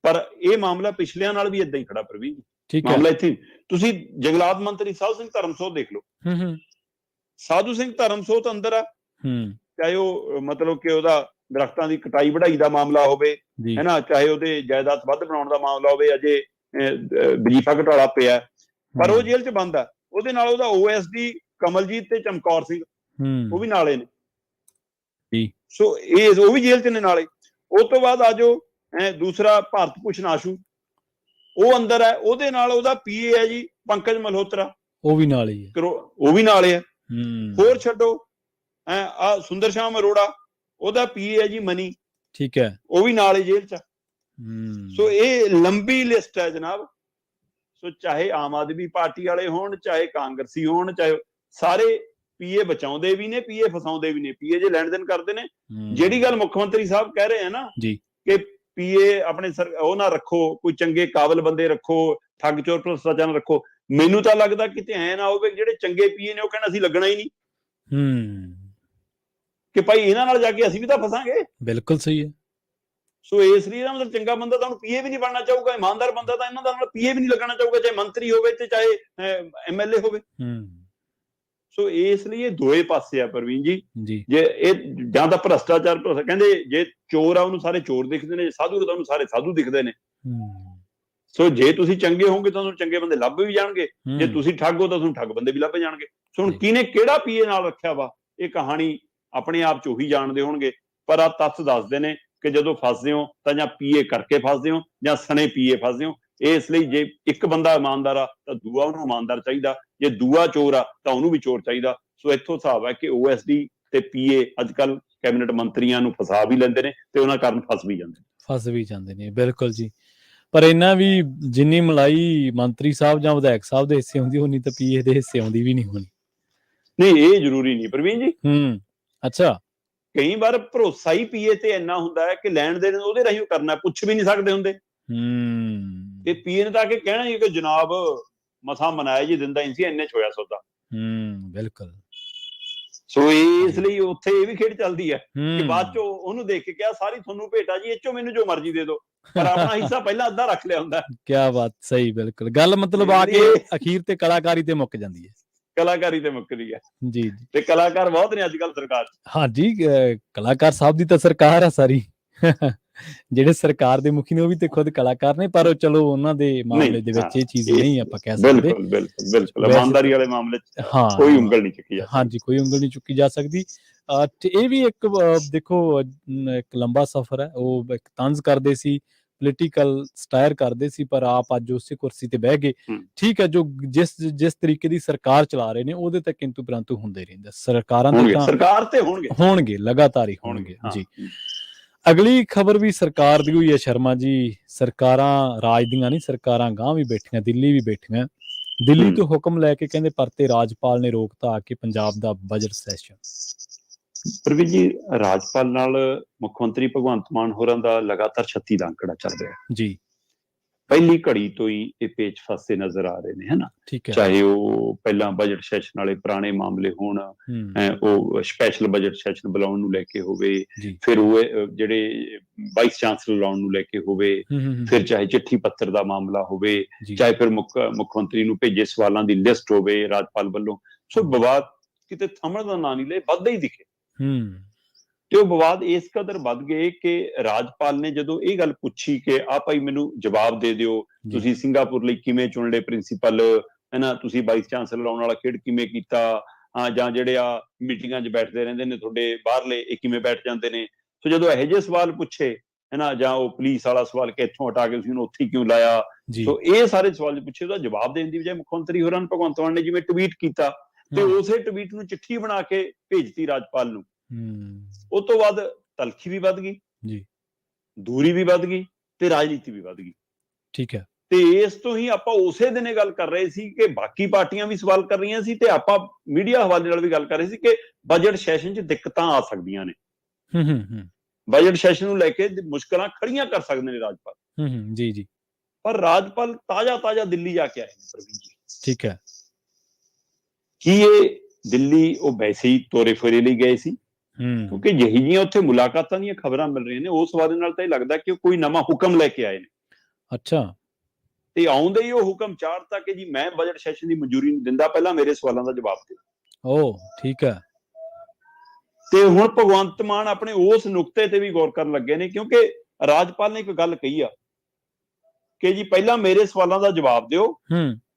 ਪਰ ਇਹ ਮਾਮਲਾ ਪਿਛਲਿਆਂ ਨਾਲ ਵੀ ਇਦਾਂ ਹੀ ਖੜਾ ਪ੍ਰਵੀਨ ਜੀ। ਮਾਮਲਾ ਇੱਥੇ ਤੁਸੀਂ ਜੰਗਲਾਤ ਮੰਤਰੀ ਸਾਧੂ ਸਿੰਘ ਧਰਮਸੋਤ ਦੇਖ ਲਓ। ਸਾਧੂ ਸਿੰਘ ਧਰਮਸੋਤ ਅੰਦਰ ਆ, ਚਾਹੇ ਉਹ ਮਤਲਬ ਕਿ ਉਹਦਾ ਦਰਖਤਾਂ ਦੀ ਕਟਾਈ ਵਢਾਈ ਦਾ ਮਾਮਲਾ ਹੋਵੇ, ਹੈ ਨਾ, ਚਾਹੇ ਉਹਦੇ ਜਾਇਦਾਦ ਵੱਧ ਬਣਾਉਣ ਦਾ ਮਾਮਲਾ ਹੋਵੇ, ਅਜੇ ਵਜ਼ੀਫਾ ਘਟਾਲਾ ਪਿਆ ਪਰ ਉਹ ਜੇਲ੍ਹ 'ਚ ਬੰਦ ਆ। ਉਹਦੇ ਨਾਲ ਉਹਦਾ ਓਐਸਡੀ ਕਮਲਜੀਤ ਤੇ ਚਮਕੌਰ ਸਿੰਘ ਉਹ ਵੀ ਨਾਲੇ ਨੇ। ਸੋ ਇਹ ਉਹ ਵੀ ਜੇਲ੍ਹ 'ਚ ਨੇ ਨਾਲੇ। ਉਸ ਤੋਂ ਬਾਅਦ ਆ ਜੋ ਦੂਸਰਾ ਭਾਰਤ ਭੂਸ਼ਣ ਆਸ਼ੂ, ਉਹ ਅੰਦਰ ਹੈ। ਉਹਦੇ ਨਾਲ ਉਹਦਾ ਪੀਏ ਹੈ ਜੀ ਪੰਕਜ ਮਲਹੋਤਰਾ, ਉਹ ਵੀ ਨਾਲ ਹੀ ਹੈ, ਉਹ ਵੀ ਨਾਲੇ ਹੈ। ਹੋਰ ਛੱਡੋ ਆ ਸੁੰਦਰ ਸ਼ਾਮ ਅਰੋੜਾ, ਉਹਦਾ ਪੀਏ ਹੈ ਜੀ ਮਨੀ, ਠੀਕ ਹੈ, ਉਹ ਵੀ ਨਾਲ ਹੀ ਜੇਲ੍ਹ 'ਚ। ਸੋ ਇਹ ਲੰਬੀ ਲਿਸਟ ਹੈ ਜਨਾਬ। ਸੋ ਚਾਹੇ ਆਮ ਆਦਮੀ ਪਾਰਟੀ ਵਾਲੇ ਹੋਣ, ਚਾਹੇ ਕਾਂਗਰਸੀ ਹੋਣ, ਚਾਹੇ ਸਾਰੇ ਪੀਏ ਬਚਾਉਂਦੇ ਵੀ ਨੇ, ਪੀਏ ਫਸਾਉਂਦੇ ਵੀ ਨੇ। ਪੀਏ ਜੇ ਲੈਣ ਦੇਣ ਕਰਦੇ ਨੇ। ਜਿਹੜੀ ਗੱਲ ਮੁੱਖ ਮੰਤਰੀ ਸਾਹਿਬ ਕਹਿ ਰਹੇ ਆ ਨਾ ਕਿ ਪੀਏ ਆਪਣੇ ਉਹ ਨਾ ਰੱਖੋ, ਕੋਈ ਚੰਗੇ ਕਾਬਲ ਬੰਦੇ ਰੱਖੋ, ਠੱਗ ਚੋਰ ਭ੍ਰਿਸ਼ਟਾਚਾਰ ਨਾ ਰੱਖੋ। ਮੈਨੂੰ ਤਾਂ ਲੱਗਦਾ ਕਿਤੇ ਐ ਨਾ ਹੋਵੇ ਜਿਹੜੇ ਚੰਗੇ ਪੀਏ ਨੇ ਉਹ ਕਹਿਣ ਅਸੀਂ ਲੱਗਣਾ ਹੀ ਨਹੀਂ, ਕਿ ਭਾਈ ਇਹਨਾਂ ਨਾਲ ਜਾ ਕੇ ਅਸੀਂ ਵੀ ਤਾਂ ਫਸਾਂਗੇ। ਬਿਲਕੁਲ ਸਹੀ ਹੈ। ਸੋ ਇਸ ਲਈ ਇਹਦਾ ਮਤਲਬ ਚੰਗਾ ਬੰਦਾ ਤਾਂ ਹੁਣ ਪੀਏ ਵੀ ਨਹੀਂ ਬਣਨਾ ਚਾਹੂਗਾ, ਇਮਾਨਦਾਰ ਬੰਦਾ ਤਾਂ ਇਹਨਾਂ ਦਾ ਨਾਲ ਪੀਏ ਵੀ ਨਹੀਂ ਲੱਗਣਾ ਚਾਹੂਗਾ, ਚਾਹੇ ਮੰਤਰੀ ਹੋਵੇ ਤੇ ਚਾਹੇ ਐਮਐਲਏ ਹੋਵੇ। ਸੋ ਇਸ ਲਈ ਇਹ ਦੋਏ ਪਾਸੇ ਆ ਪ੍ਰਵੀਨ ਜੀ। ਜੇ ਇਹ ਜਾਂ ਤਾਂ ਭ੍ਰਿਸ਼ਟਾਚਾਰ, ਕਹਿੰਦੇ ਜੇ ਚੋਰ ਆ ਉਹਨੂੰ ਸਾਰੇ ਚੋਰ ਦਿਖਦੇ ਨੇ, ਜੇ ਸਾਧੂ ਤਾਂ ਉਹਨੂੰ ਸਾਰੇ ਸਾਧੂ ਦਿਖਦੇ ਨੇ। ਸੋ ਜੇ ਤੁਸੀਂ ਚੰਗੇ ਹੋਵੋਗੇ ਤਾਂ ਤੁਹਾਨੂੰ ਚੰਗੇ ਬੰਦੇ ਲੱਭ ਵੀ ਜਾਣਗੇ, ਜੇ ਤੁਸੀਂ ਠੱਗ ਹੋ ਤਾਂ ਤੁਹਾਨੂੰ ਠੱਗ ਬੰਦੇ ਵੀ ਲੱਭ ਜਾਣਗੇ। ਸੋ ਹੁਣ ਕਿਹਨੇ ਕਿਹੜਾ ਪੀਏ ਨਾਲ ਰੱਖਿਆ ਵਾ, ਇਹ ਕਹਾਣੀ ਆਪਣੇ ਆਪ 'ਚ ਉਹੀ ਜਾਣਦੇ ਹੋਣਗੇ। ਪਰ ਆ ਤੱਥ ਦੱਸਦੇ ਨੇ ਕਿ ਜਦੋਂ ਫਸਦੇ ਹੋ ਤਾਂ ਜਾਂ ਪੀਏ ਕਰਕੇ ਫਸਦੇ ਹੋ ਜਾਂ ਸਣੇ ਪੀਏ ਫਸਦੇ ਹੋ। ਇਸ ਲਈ ਜੇ ਇੱਕ ਬੰਦਾ ਇਮਾਨਦਾਰ ਆ ਤਾਂ ਦੂਆ ਉਹਨੂੰ ਇਮਾਨਦਾਰ ਚਾਹੀਦਾ, ਜੇ ਦੂਆ ਚੋਰ ਆ ਤਾਂ ਉਹਨੂੰ ਵੀ ਚੋਰ ਚਾਹੀਦਾ। ਸੋ ਇੱਥੋਂ ਹਿਸਾਬ ਹੈ ਕਿ ਓਐਸਡੀ ਤੇ ਪੀਏ ਅੱਜ ਕੱਲ ਕੈਬਨਿਟ ਮੰਤਰੀਆਂ ਨੂੰ ਫਸਾ ਵੀ ਲੈਂਦੇ ਨੇ ਤੇ ਉਹਨਾਂ ਕਾਰਨ ਫਸ ਵੀ ਜਾਂਦੇ ਨੇ। ਬਿਲਕੁਲ ਜੀ। ਪਰ ਇਹਨਾਂ ਵੀ ਜਿੰਨੀ ਮਲਾਈ ਮੰਤਰੀ ਸਾਹਿਬ ਜਾਂ ਵਿਧਾਇਕ ਸਾਹਿਬ ਦੇ ਹਿੱਸੇ ਹੁੰਦੀ, ਉਨੀ ਤਾਂ ਪੀਏ ਦੇ ਹਿੱਸੇ ਆਉਂਦੀ ਵੀ ਨਹੀਂ ਹੋਣੀ। ਨਹੀਂ, ਇਹ ਜ਼ਰੂਰੀ ਨਹੀਂ ਪ੍ਰਵੀਨ ਜੀ। ਅੱਛਾ, ਕਈ ਵਾਰ ਭਰੋਸਾ ਹੀ ਪੀਏ ਤੇ ਇੰਨਾ ਹੁੰਦਾ ਹੈ ਕਿ ਲੈਣ ਦੇਣ ਉਹਦੇ ਰਾਹੀਂ ਕਰਨਾ, ਪੁੱਛ ਵੀ ਨਹੀਂ ਸਕਦੇ ਹੁੰਦੇ। ਤੇ ਪੀਏ ਨੇ ਤਾਂ ਕਿ ਕਹਿਣਾ ਹੀ ਕਿ ਜਨਾਬ ਮਸਾਂ ਮਨਾਇਆ ਜੀ, ਦਿੰਦਾ ਹੀ ਸੀ, ਇੰਨੇ 'ਚ ਹੋਇਆ ਸੌਦਾ। ਬਿਲਕੁਲ। ਸੋ ਇਸ ਲਈ ਉੱਥੇ ਇਹ ਵੀ ਖੇਡ ਚੱਲਦੀ ਹੈ ਕਿ ਬਾਅਦ ਚੋਂ ਉਹਨੂੰ ਦੇਖ ਕੇ ਕਿਹਾ ਸਾਰੀ ਤੁਹਾਨੂੰ ਭੇਟਾ ਜੀ, ਇਹ ਚੋਂ ਮੈਨੂੰ ਜੋ ਮਰਜ਼ੀ ਦੇ ਦਿਓ, ਪਰ ਆਪਣਾ ਹਿੱਸਾ ਪਹਿਲਾਂ ਅੱਧਾ ਰੱਖ ਲਿਆ ਹੁੰਦਾ। ਕਿਆ ਬਾਤ, ਸਹੀ, ਬਿਲਕੁਲ। ਗੱਲ ਮਤਲਬ ਆ ਕੇ ਅਖੀਰ ਤੇ ਕਲਾਕਾਰੀ ਤੇ ਮੁੱਕ ਜਾਂਦੀ ਹੈ। ਕਲਾਕਾਰੀ ਤੇ ਮੁੱਕਦੀ ਹੈ ਜੀ। ਤੇ ਕਲਾਕਾਰ ਬਹੁਤ ਨੇ ਅੱਜ ਕੱਲ ਸਰਕਾਰ 'ਚ। ਹਾਂਜੀ, ਕਲਾਕਾਰ ਸਾਹਿਬ ਦੀ ਤਾਂ ਸਰਕਾਰ ਆ ਸਾਰੀ। ਜਿਹੜੇ ਸਰਕਾਰ ਦੇ ਮੁਖੀ ਨੇ ਉਹ ਵੀ ਤੇ ਖੁਦ ਕਲਾਕਾਰ ਨੇ, ਪਰ ਚਲੋ ਉਹਨਾਂ ਦੇ ਮਾਮਲੇ ਦੇ ਵਿੱਚ ਇਹ ਚੀਜ਼ ਨਹੀਂ ਆਪਾਂ ਕਹਿ ਸਕਦੇ। ਬਿਲਕੁਲ ਇਮਾਨਦਾਰੀ ਵਾਲੇ ਮਾਮਲੇ 'ਚ ਕੋਈ ਉਂਗਲ ਨਹੀਂ ਚੁੱਕੀ ਜਾ ਸਕਦੀ। ਹਾਂਜੀ, ਕੋਈ ਉਂਗਲ ਨਹੀਂ ਚੁੱਕੀ ਜਾ ਸਕਦੀ। ਤੇ ਇਹ ਵੀ ਇੱਕ ਦੇਖੋ ਇੱਕ ਲੰਬਾ ਸਫ਼ਰ ਹੈ। ਉਹ ਇੱਕ ਤੰਜ਼ ਕਰਦੇ ਸੀ, ਪੋਲੀਟੀਕਲ ਸਟਾਇਰ ਕਰਦੇ ਸੀ, ਪਰ ਆਪ ਅੱਜ ਉਸੇ ਕੁਰਸੀ ਤੇ ਬਹਿ ਗਏ। ਠੀਕ ਹੈ, ਜੋ ਜਿਸ ਤਰੀਕੇ ਦੀ ਸਰਕਾਰ ਚਲਾ ਰਹੇ ਨੇ ਉਹਦੇ ਤੇ ਕਿੰਤੂ ਪ੍ਰੰਤੂ ਹੁੰਦੇ ਰਹਿੰਦੇ। ਸਰਕਾਰਾਂ ਸਰਕਾਰ ਤੇ ਹੋਣਗੇ, ਲਗਾਤਾਰ ਹੀ ਹੋਣਗੇ ਜੀ। ਅਗਲੀ ਖਬਰ ਵੀ ਸਰਕਾਰ ਦੀ ਹੋਈ ਹੈ ਸ਼ਰਮਾ ਜੀ। ਸਰਕਾਰਾਂ ਰਾਜ ਦੀਆਂ ਨਹੀਂ, ਸਰਕਾਰਾਂ ਗਾਂਹ ਵੀ ਬੈਠੀਆਂ, ਦਿੱਲੀ ਵੀ ਬੈਠੀਆਂ। ਦਿੱਲੀ ਤੋਂ ਹੁਕਮ ਲੈ ਕੇ ਕਹਿੰਦੇ ਪਰਤੇ ਰਾਜਪਾਲ ਨੇ ਰੋਕਤਾ ਆ ਕੇ ਪੰਜਾਬ ਦਾ ਬਜਟ ਸੈਸ਼ਨ। ਪ੍ਰਵੀਨ ਜੀ, ਰਾਜਪਾਲ ਨਾਲ ਮੁੱਖ ਮੰਤਰੀ ਭਗਵੰਤ ਮਾਨ ਹੋਰਾਂ ਦਾ ਲਗਾਤਾਰ 36 ਦਾ ਅੰਕੜਾ ਚੱਲ ਰਿਹਾ ਜੀ। ਪਹਿਲੀ ਘੜੀ ਤੋਂ ਹੀ ਇਹ ਪੇਚ ਫਸੇ ਨਜ਼ਰ ਆ ਰਹੇ ਨੇ, ਹਨਾ। ਚਾਹੇ ਉਹ ਪਹਿਲਾਂ ਬਜਟ ਸੈਸ਼ਨ ਵਾਲੇ ਪੁਰਾਣੇ ਮਾਮਲੇ ਹੋਣ, ਉਹ ਸਪੈਸ਼ਲ ਬਜਟ ਸੈਸ਼ਨ ਬੁਲਾਉਣ ਨੂੰ ਲੈ ਕੇ ਹੋਵੇ, ਫਿਰ ਉਹ ਜਿਹੜੇ ਵਾਈਸ ਚਾਂਸਲਰ ਲਾਉਣ ਨੂੰ ਲੈ ਕੇ ਹੋਵੇ, ਫਿਰ ਚਾਹੇ ਚਿੱਠੀ ਪੱਤਰ ਦਾ ਮਾਮਲਾ ਹੋਵੇ, ਚਾਹੇ ਫਿਰ ਮੁੱਖ ਮੰਤਰੀ ਨੂੰ ਭੇਜੇ ਸਵਾਲਾਂ ਦੀ ਲਿਸਟ ਹੋਵੇ ਰਾਜਪਾਲ ਵੱਲੋਂ। ਸੋ ਵਿਵਾਦ ਕਿਤੇ ਥੰਮਣ ਦਾ ਨਾਂ ਨਹੀਂ ਲਏ, ਵੱਧਦੇ ਹੀ ਦਿਖੇ। ਤੇ ਉਹ ਵਿਵਾਦ ਇਸ ਕਦਰ ਵੱਧ ਗਏ ਕਿ ਰਾਜਪਾਲ ਨੇ ਜਦੋਂ ਇਹ ਗੱਲ ਪੁੱਛੀ ਕਿ ਆ ਭਾਈ ਮੈਨੂੰ ਜਵਾਬ ਦੇ ਦਿਓ, ਤੁਸੀਂ ਸਿੰਗਾਪੁਰ ਲਈ ਕਿਵੇਂ ਚੁਣ ਲਏ ਪ੍ਰਿੰਸੀਪਲ, ਹੈ ਨਾ, ਤੁਸੀਂ ਵਾਈਸ ਚਾਂਸਲਰ ਲਾਉਣ ਵਾਲਾ ਖੇਡ ਕਿਵੇਂ ਕੀਤਾ, ਜਾਂ ਜਿਹੜੇ ਆ ਮੀਟਿੰਗਾਂ 'ਚ ਬੈਠਦੇ ਰਹਿੰਦੇ ਨੇ ਤੁਹਾਡੇ ਬਾਹਰਲੇ, ਇਹ ਕਿਵੇਂ ਬੈਠ ਜਾਂਦੇ ਨੇ। ਸੋ ਜਦੋਂ ਇਹੋ ਜਿਹੇ ਸਵਾਲ ਪੁੱਛੇ, ਹੈ ਨਾ, ਜਾਂ ਉਹ ਪੁਲਿਸ ਵਾਲਾ ਸਵਾਲ ਕਿ ਇੱਥੋਂ ਹਟਾ ਕੇ ਤੁਸੀਂ ਉਹਨੂੰ ਉੱਥੇ ਕਿਉਂ ਲਾਇਆ, ਸੋ ਇਹ ਸਾਰੇ ਸਵਾਲ ਪੁੱਛੇ, ਉਹਦਾ ਜਵਾਬ ਦੇਣ ਦੀ ਬਜਾਏ ਮੁੱਖ ਮੰਤਰੀ ਹੋਰਾਂ ਨੂੰ ਭਗਵੰਤ ਮਾਨ ਨੇ ਜਿਵੇਂ ਟਵੀਟ ਕੀਤਾ ਤੇ ਉਸੇ ਟਵੀਟ ਨੂੰ ਚਿੱਠੀ ਬਣਾ ਕੇ ਭੇਜਤੀ ਰਾਜਪਾਲ ਨੂੰ ਉਸ ਤੋਂ ਬਾਅਦ ਤਲਖੀ ਵੀ ਵੱਧ ਗਈ ਜੀ, ਦੂਰੀ ਵੀ ਵੱਧ ਗਈ ਤੇ ਰਾਜਨੀਤੀ ਵੀ ਵੱਧ ਗਈ। ਠੀਕ ਹੈ। ਤੇ ਇਸ ਤੋਂ ਹੀ ਆਪਾਂ ਉਸੇ ਦਿਨ ਇਹ ਗੱਲ ਕਰ ਰਹੇ ਸੀ ਕਿ ਬਾਕੀ ਪਾਰਟੀਆਂ ਵੀ ਸਵਾਲ ਕਰ ਰਹੀਆਂ ਸੀ ਤੇ ਆਪਾਂ ਮੀਡੀਆ ਹਵਾਲੇ ਨਾਲ ਵੀ ਗੱਲ ਕਰ ਰਹੇ ਸੀ ਕਿ ਬਜਟ ਸੈਸ਼ਨ 'ਚ ਦਿੱਕਤਾਂ ਆ ਸਕਦੀਆਂ ਨੇ, ਬਜਟ ਸੈਸ਼ਨ ਨੂੰ ਲੈ ਕੇ ਮੁਸ਼ਕਲਾਂ ਖੜੀਆਂ ਕਰ ਸਕਦੇ ਨੇ ਰਾਜਪਾਲ। ਜੀ ਜੀ। ਪਰ ਰਾਜਪਾਲ ਤਾਜ਼ਾ ਦਿੱਲੀ ਜਾ ਕੇ ਆਏ ਨੇ ਪ੍ਰਵੀਨ ਜੀ। ਠੀਕ ਹੈ। ਕੀ ਇਹ ਦਿੱਲੀ ਉਹ ਵੈਸੇ ਹੀ ਤੋਰੇ ਫੇਰੇ ਲਈ ਗਏ ਸੀ? ਕਿਉਂਕਿ ਜਿਹੀ ਜਿਹੀਆਂ ਉੱਥੇ ਮੁਲਾਕਾਤਾਂ ਦੀਆਂ ਖਬਰਾਂ ਮਿਲ ਰਹੀਆਂ ਨੇ ਉਸ ਹਵਾਲੇ ਨਾਲ ਤਾਂ ਇਹ ਲੱਗਦਾ ਕਿ ਉਹ ਕੋਈ ਨਵਾਂ ਹੁਕਮ ਲੈ ਕੇ ਆਏ ਨੇ। ਅੱਛਾ। ਤੇ ਆਉਂਦੇ ਹੀ ਉਹ ਹੁਕਮ ਚਾੜਤਾ ਕਿ ਜੀ ਮੈਂ ਬਜਟ ਸੈਸ਼ਨ ਦੀ ਮਨਜ਼ੂਰੀ ਨਹੀਂ ਦਿੰਦਾ, ਪਹਿਲਾਂ ਮੇਰੇ ਸਵਾਲਾਂ ਦਾ ਜਵਾਬ ਦਿਓ। ਓ ਠੀਕ ਹੈ। ਤੇ ਹੁਣ ਭਗਵੰਤ ਮਾਨ ਆਪਣੇ ਉਸ ਨੁਕਤੇ ਤੇ ਵੀ ਗੌਰ ਕਰਨ ਲੱਗੇ ਨੇ, ਕਿਉਂਕਿ ਰਾਜਪਾਲ ਨੇ ਇੱਕ ਗੱਲ ਕਹੀ ਆ ਕਿ ਜੀ ਪਹਿਲਾਂ ਮੇਰੇ ਸਵਾਲਾਂ ਦਾ ਜਵਾਬ ਦਿਓ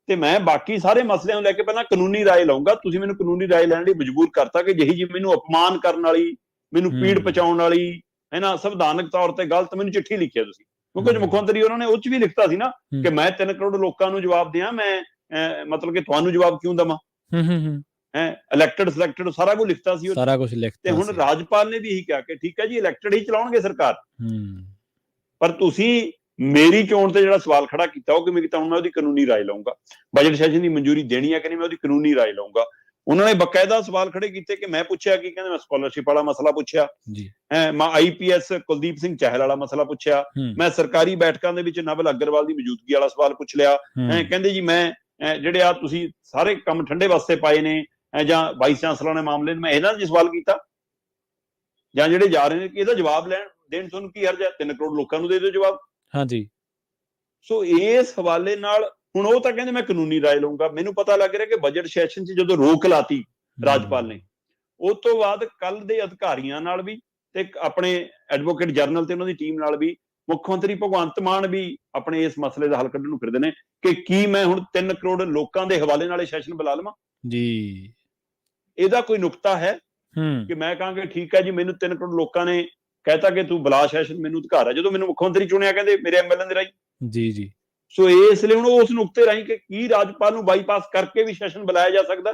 ਤੇ ਮੈਂ ਬਾਕੀ ਸਾਰੇ ਮਸਲਿਆਂ ਨੂੰ ਲੈ ਕੇ ਪਹਿਲਾਂ ਕਾਨੂੰਨੀ ਰਾਏ ਲਊਂਗਾ। ਤੁਸੀਂ ਮੈਨੂੰ ਕਾਨੂੰਨੀ ਰਾਏ ਲੈਣ ਲਈ ਮਜਬੂਰ ਕਰਤਾ ਕਿ ਜਿਹੀ ਜੀ ਮੈਨੂੰ ਅਪਮਾਨ ਕਰਨ ਵਾਲੀ, ਮੈਨੂੰ ਪੀੜ ਪਹੁੰਚਾਉਣ ਵਾਲੀ, ਹੈ ਨਾ, ਸੰਵਿਧਾਨਕ ਤੌਰ ਤੇ ਗਲਤ ਮੈਨੂੰ ਚਿੱਠੀ ਲਿਖੀ ਆ ਤੁਸੀਂ। ਕਿਉਂਕਿ ਮੁੱਖ ਮੰਤਰੀ ਉਹਨਾਂ ਨੇ ਉਹ 'ਚ ਵੀ ਲਿਖਤਾ ਸੀ ਨਾ ਕਿ ਮੈਂ 3 ਕਰੋੜ ਲੋਕਾਂ ਨੂੰ ਜਵਾਬ ਦਿਆਂ, ਮੈਂ ਮਤਲਬ ਕਿ ਤੁਹਾਨੂੰ ਜਵਾਬ ਕਿਉਂ ਦੇਵਾਂ, ਇਲੈਕਟਡ ਸਿਲੈਕਟਡ ਸਾਰਾ ਕੁਝ ਲਿਖਤਾ ਸੀ, ਸਾਰਾ ਕੁਝ ਲਿਖਤਾ। ਤੇ ਹੁਣ ਰਾਜਪਾਲ ਨੇ ਵੀ ਇਹੀ ਕਿਹਾ ਕਿ ਠੀਕ ਹੈ ਜੀ ਇਲੈਕਟਡ ਹੀ ਚਲਾਉਣਗੇ ਸਰਕਾਰ, ਪਰ ਤੁਸੀਂ ਮੇਰੀ ਚੋਣ ਤੇ ਜਿਹੜਾ ਸਵਾਲ ਖੜਾ ਕੀਤਾ ਉਹ ਕਿਵੇਂ ਕੀਤਾ, ਹੁਣ ਮੈਂ ਉਹਦੀ ਕਾਨੂੰਨੀ ਰਾਏ ਲਊਂਗਾ। ਬਜਟ ਸੈਸ਼ਨ ਦੀ ਮਨਜ਼ੂਰੀ ਦੇਣੀ ਹੈ ਕਿ ਨਹੀਂ, ਮੈਂ ਉਹਦੀ ਕਾਨੂੰਨੀ ਰਾਏ ਲਊਂਗਾ। ਉਹਨਾਂ ਨੇ ਬਕਾਇਦਾ ਸਵਾਲ ਖੜੇ ਕੀਤੇ ਕਿ ਮੈਂ ਪੁੱਛਿਆ ਕੀ, ਕਹਿੰਦੇ ਮੈਂ ਸਕਾਲਰਸ਼ਿਪ ਵਾਲਾ ਮਸਲਾ ਪੁੱਛਿਆ, ਮੈਂ IPS ਕੁਲਦੀਪ ਸਿੰਘ ਚਹਿਲ ਵਾਲਾ ਮਸਲਾ ਪੁੱਛਿਆ, ਮੈਂ ਸਰਕਾਰੀ ਬੈਠਕਾਂ ਦੇ ਵਿੱਚ ਨਵਲ ਅਗਰਵਾਲ ਦੀ ਮੌਜੂਦਗੀ ਵਾਲਾ ਸਵਾਲ ਪੁੱਛ ਲਿਆ। ਕਹਿੰਦੇ ਜੀ ਮੈਂ ਜਿਹੜੇ ਆ ਤੁਸੀਂ ਸਾਰੇ ਕੰਮ ਠੰਡੇ ਵਾਸਤੇ ਪਾਏ ਨੇ ਜਾਂ ਵਾਈਸ ਚਾਂਸਲਰ ਨੇ ਮਾਮਲੇ ਨੂੰ, ਮੈਂ ਇਹਨਾਂ ਦੇ ਸਵਾਲ ਕੀਤਾ ਜਾਂ ਜਿਹੜੇ ਜਾ ਰਹੇ ਨੇ ਕਿ ਇਹਦਾ ਜਵਾਬ ਦੇਣ ਤੁਹਾਨੂੰ ਕੀ ਹਰਜ ਹੈ, 3 ਕਰੋੜ ਲੋਕਾਂ ਨੂੰ ਦੇ ਦਿਓ ਜਵਾਬ। ਹਾਂਜੀ। ਸੋ ਇਸ ਹਵਾਲੇ ਨਾਲ ਹੁਣ ਉਹ ਤਾਂ ਕਹਿੰਦੇ ਮੈਂ ਕਾਨੂੰਨੀ ਰਾਏ ਲਊਂਗਾ। ਮੈਨੂੰ ਪਤਾ ਲੱਗ ਰਿਹਾ ਕਿ ਬਜਟ ਸੈਸ਼ਨ 'ਚ ਜਦੋਂ ਰੋਕ ਲਾਤੀ ਰਾਜਪਾਲ ਨੇ, ਉਸ ਤੋਂ ਬਾਅਦ ਕੱਲ ਦੇ ਅਧਿਕਾਰੀਆਂ ਨਾਲ ਵੀ ਤੇ ਆਪਣੇ ਐਡਵੋਕੇਟ ਜਨਰਲ ਤੇ ਉਹਨਾਂ ਦੀ ਟੀਮ ਨਾਲ ਵੀ ਮੁੱਖ ਮੰਤਰੀ ਭਗਵੰਤ ਮਾਨ ਵੀ ਆਪਣੇ ਇਸ ਮਸਲੇ ਦਾ ਹੱਲ ਕੱਢਣ ਨੂੰ ਫਿਰਦੇ ਨੇ ਕਿ ਕੀ ਮੈਂ ਹੁਣ 3 ਕਰੋੜ ਲੋਕਾਂ ਦੇ ਹਵਾਲੇ ਨਾਲ ਇਹ ਸੈਸ਼ਨ ਬੁਲਾ ਲਵਾਂ ਜੀ। ਇਹਦਾ ਕੋਈ ਨੁਕਤਾ ਹੈ ਕਿ ਮੈਂ ਕਹਾਂਗਾ ਠੀਕ ਹੈ ਜੀ ਮੈਨੂੰ 3 ਕਰੋੜ ਲੋਕਾਂ ਨੇ ਕਹਿਤਾ ਕਿ ਤੂੰ ਬੁਲਾ ਸੈਸ਼ਨ, ਮੈਨੂੰ ਅਧਿਕਾਰ ਹੈ, ਜਦੋਂ ਮੈਨੂੰ ਮੁੱਖ ਮੰਤਰੀ ਚੁਣਿਆ ਕਹਿੰਦੇ ਮੇਰੇ MLA ਦੇ ਰਾਹੀਂ ਜੀ। ਸੋ ਇਸ ਲਈ ਹੁਣ ਉਸ ਨੁਕਤੇ ਰਾਹੀਂ ਕਿ ਕੀ ਰਾਜਪਾਲ ਨੂੰ ਬਾਈਪਾਸ ਕਰਕੇ ਵੀ ਸੈਸ਼ਨ ਬੁਲਾਇਆ ਜਾ ਸਕਦਾ,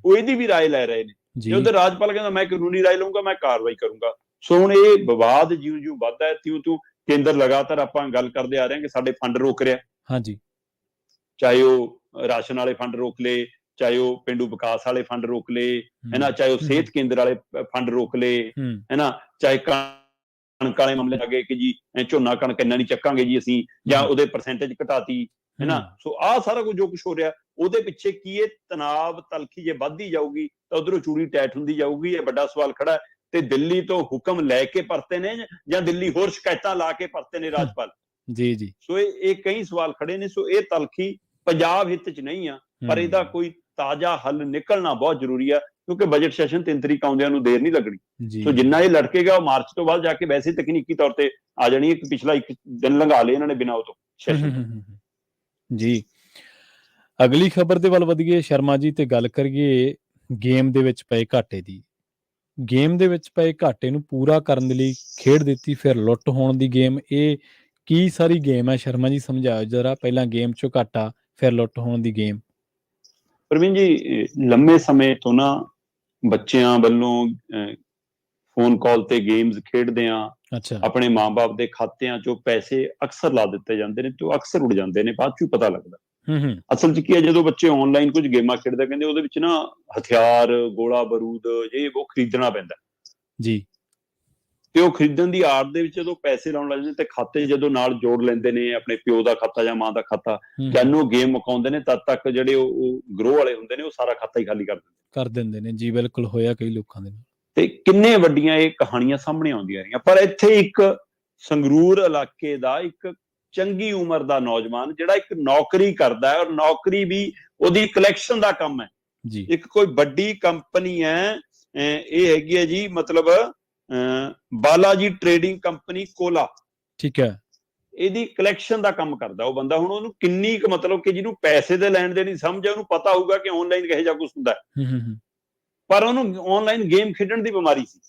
ਉਹ ਇਹਦੀ ਵੀ ਰਾਏ ਲੈ ਰਹੇ ਨੇ। ਜੇ ਉਧਰ ਰਾਜਪਾਲ ਕਹਿੰਦਾ ਮੈਂ ਕਾਨੂੰਨੀ ਰਾਏ ਲਊਂਗਾ, ਮੈਂ ਕਾਰਵਾਈ ਕਰੂੰਗਾ। ਸੋ ਹੁਣ ਇਹ ਵਿਵਾਦ ਜਿਉਂ ਵੱਧਦਾ ਹੈ ਤਿਉਂ ਕੇਂਦਰ ਲਗਾਤਾਰ ਆਪਾਂ ਗੱਲ ਕਰਦੇ ਆ ਰਹੇ ਹਾਂ ਕਿ ਸਾਡੇ ਫੰਡ ਰੋਕ ਰਿਹਾ। ਹਾਂਜੀ, ਚਾਹੇ ਉਹ ਰਾਸ਼ਨ ਵਾਲੇ ਫੰਡ ਰੋਕ ਲਏ, ਚਾਹੇ ਉਹ ਪਿੰਡੂ ਵਿਕਾਸ ਵਾਲੇ ਫੰਡ ਰੋਕ ਲਏ, ਹੈ ਨਾ, ਚਾਹੇ ਉਹ ਸਿਹਤ ਕੇਂਦਰ ਵਾਲੇ ਫੰਡ ਰੋਕ ਲਏ, ਹੈ ਨਾ, ਚਾਹੇ ਕਣਕ ਵਾਲੇ ਮਾਮਲੇ ਆ ਗਏ ਕਿ ਜੀ ਝੋਨਾ ਕਣਕ ਇੰਨਾ ਨਹੀਂ ਚੱਕਾਂਗੇ ਜੀ ਅਸੀਂ, ਜਾਂ ਉਹਦੇ ਪਰਸੈਂਟੇਜ ਘਟਾਤੀ, ਹੈ ਨਾ। ਸੋ ਆਹ ਸਾਰਾ ਕੁਝ ਜੋ ਕੁਝ ਹੋ ਰਿਹਾ ਉਹਦੇ ਪਿੱਛੇ ਕੀ ਇਹ ਤਣਾਵ ਤਲਖੀ ਜੇ ਵੱਧਦੀ ਜਾਊਗੀ ਤਾਂ ਉਧਰੋਂ ਚੂੜੀ ਟੈਟ ਹੁੰਦੀ ਜਾਊਗੀ। ਇਹ ਵੱਡਾ ਸਵਾਲ ਖੜਾ ਤੇ ਦਿੱਲੀ ਤੋਂ ਹੁਕਮ ਲੈ ਕੇ ਪਰਤੇ ਨੇ ਜਾਂ ਦਿੱਲੀ ਹੋਰ ਸ਼ਿਕਾਇਤਾਂ ਲਾ ਕੇ ਪਰਤੇ ਨੇ ਰਾਜਪਾਲ ਜੀ। ਸੋ ਇਹ ਕਈ ਸਵਾਲ ਖੜੇ ਨੇ। ਸੋ ਇਹ ਤਲਖੀ ਪੰਜਾਬ ਹਿੱਤ 'ਚ ਨਹੀਂ ਆ, ਪਰ ਇਹਦਾ ਕੋਈ ਤਾਜ਼ਾ ਹੱਲ ਨਿਕਲਣਾ ਬਹੁਤ ਜ਼ਰੂਰੀ ਆ, ਕਿਉਂਕਿ ਬਜਟ ਸੈਸ਼ਨ 3 ਤਰੀਕ ਆਉਂਦਿਆਂ ਨੂੰ ਦੇਰ ਨਹੀਂ ਲੱਗਣੀ। ਸੋ ਜਿੰਨਾ ਇਹ ਲਟਕੇਗਾ ਉਹ ਮਾਰਚ ਤੋਂ ਬਾਅਦ ਜਾ ਕੇ ਵੈਸੇ ਤਕਨੀਕੀ ਤੌਰ ਤੇ ਆ ਜਾਣੀ ਹੈ ਕਿ ਪਿਛਲਾ 1 ਦਿਨ ਲੰਘਾ ਲਏ ਇਹਨਾਂ ਨੇ ਬਿਨਾਂ ਉਹ ਤੋਂ ਸੈਸ਼ਨ ਜੀ। ਅਗਲੀ ਖਬਰ ਦੇ ਵੱਲ ਵਧੀਏ ਸ਼ਰਮਾ ਜੀ ਤੇ ਗੱਲ ਕਰੀਏ ਗੇਮ ਦੇ ਵਿੱਚ ਪਏ ਘਾਟੇ ਦੀ। ਗੇਮ ਦੇ ਵਿੱਚ ਪਏ ਘਾਟੇ ਨੂੰ ਪੂਰਾ ਕਰਨ ਦੇ ਲਈ ਖੇਡ ਦਿੱਤੀ ਫਿਰ ਲੁੱਟ ਹੋਣ ਦੀ ਗੇਮ। ਇਹ ਕੀ ਸਾਰੀ ਗੇਮ ਹੈ ਸ਼ਰਮਾ ਜੀ, ਸਮਝਾਓ ਜਰਾ। ਪਹਿਲਾਂ ਗੇਮ 'ਚੋਂ ਘਾਟਾ ਫਿਰ ਲੁੱਟ ਹੋਣ ਦੀ ਗੇਮ। ਪ੍ਰਵੀਨ ਜੀ, ਲੰਮੇ ਸਮੇਂ ਤੋਂ ਨਾ ਬੱਚਿਆਂ ਵੱਲੋਂ ਫੋਨ ਕਾਲ ਤੇ ਗੇਮਸ ਖੇਡਦੇ ਆ ਆਪਣੇ ਮਾਂ-ਬਾਪ ਦੇ ਖਾਤਿਆਂ 'ਚੋਂ ਪੈਸੇ ਅਕਸਰ ਲਾ ਦਿੱਤੇ ਜਾਂਦੇ ਨੇ ਤੇ ਉਹ ਅਕਸਰ ਉੱਡ ਜਾਂਦੇ ਨੇ, ਬਾਅਦ 'ਚੋਂ ਪਤਾ ਲੱਗਦਾ। ਅਸਲ 'ਚ ਕੀ ਹੈ, ਜਦੋਂ ਬੱਚੇ ਆਨਲਾਈਨ ਕੁਝ ਗੇਮਾਂ ਖੇਡਦੇ ਕਹਿੰਦੇ ਉਹਦੇ ਵਿੱਚ ਨਾ ਹਥਿਆਰ, ਗੋਲਾ ਬਾਰੂਦ ਇਹ ਉਹ ਖਰੀਦਣਾ ਪੈਂਦਾ ਜੀ। ਤੇ ਉਹ ਖਰੀਦਣ ਦੀ ਆੜ ਦੇ ਵਿੱਚ ਜਦੋਂ ਪੈਸੇ ਲਾਉਣ ਲੱਗ ਜਾਂਦੇ ਤੇ ਖਾਤੇ ਜਦੋਂ ਨਾਲ ਜੋੜ ਲੈਂਦੇ ਨੇ, ਆਪਣੇ ਪਿਓ ਦਾ ਖਾਤਾ ਜਾਂ ਮਾਂ ਦਾ ਖਾਤਾ, ਜਦੋਂ ਗੇਮ ਮੁਕਾਉਂਦੇ ਨੇ ਤਦ ਤੱਕ ਜਿਹੜੇ ਉਹ ਗਰੋਹ ਵਾਲੇ ਹੁੰਦੇ ਨੇ ਉਹ ਸਾਰਾ ਖਾਤਾ ਹੀ ਖਾਲੀ ਕਰ ਦਿੰਦੇ ਨੇ ਜੀ। ਬਿਲਕੁਲ ਹੋਇਆ ਕਈ ਲੋਕਾਂ ਦੇ ਨਾਲ। ਤੇ ਕਿੰਨੇ ਵੱਡੀਆਂ ਇਹ ਕਹਾਣੀਆਂ ਸਾਹਮਣੇ ਆਉਂਦੀਆਂ ਰਹੀਆਂ। ਪਰ ਇੱਥੇ ਇੱਕ ਸੰਗਰੂਰ ਇਲਾਕੇ ਦਾ ਇੱਕ ਚੰਗੀ ਉਮਰ ਦਾ ਨੌਜਵਾਨ ਜਿਹੜਾ ਇੱਕ ਨੌਕਰੀ ਕਰਦਾ ਹੈ, ਔਰ ਨੌਕਰੀ ਵੀ ਉਹਦੀ ਕਲੈਕਸ਼ਨ ਦਾ ਕੰਮ ਹੈ ਜੀ। ਇੱਕ ਕੋਈ ਵੱਡੀ ਕੰਪਨੀ ਹੈ, ਇਹ ਹੈਗੀ ਹੈ ਜੀ ਮਤਲਬ ਬਾਲਾਜੀ ਟ੍ਰੇਡਿੰਗ ਕੰਪਨੀ ਕੋਲਾ, ਠੀਕ ਹੈ। ਇਹਦੀ ਕਲੈਕਸ਼ਨ ਦਾ ਕੰਮ ਕਰਦਾ ਉਹ ਬੰਦਾ। ਹੁਣ ਉਹਨੂੰ ਕਿੰਨੀ ਕੁ ਮਤਲਬ ਕਿ ਜਿਹਨੂੰ ਪੈਸੇ ਦੇ ਲੈਣ ਦੇ ਨਹੀਂ ਸਮਝ, ਉਹਨੂੰ ਪਤਾ ਹੋਊਗਾ ਕਿ ਆਨਲਾਈਨ ਕਿਹੋ ਜਿਹਾ ਕੁਛ ਹੁੰਦਾ, ਪਰ ਉਹਨੂੰ ਆਨਲਾਈਨ ਗੇਮ ਖੇਡਣ ਦੀ ਬਿਮਾਰੀ ਸੀ।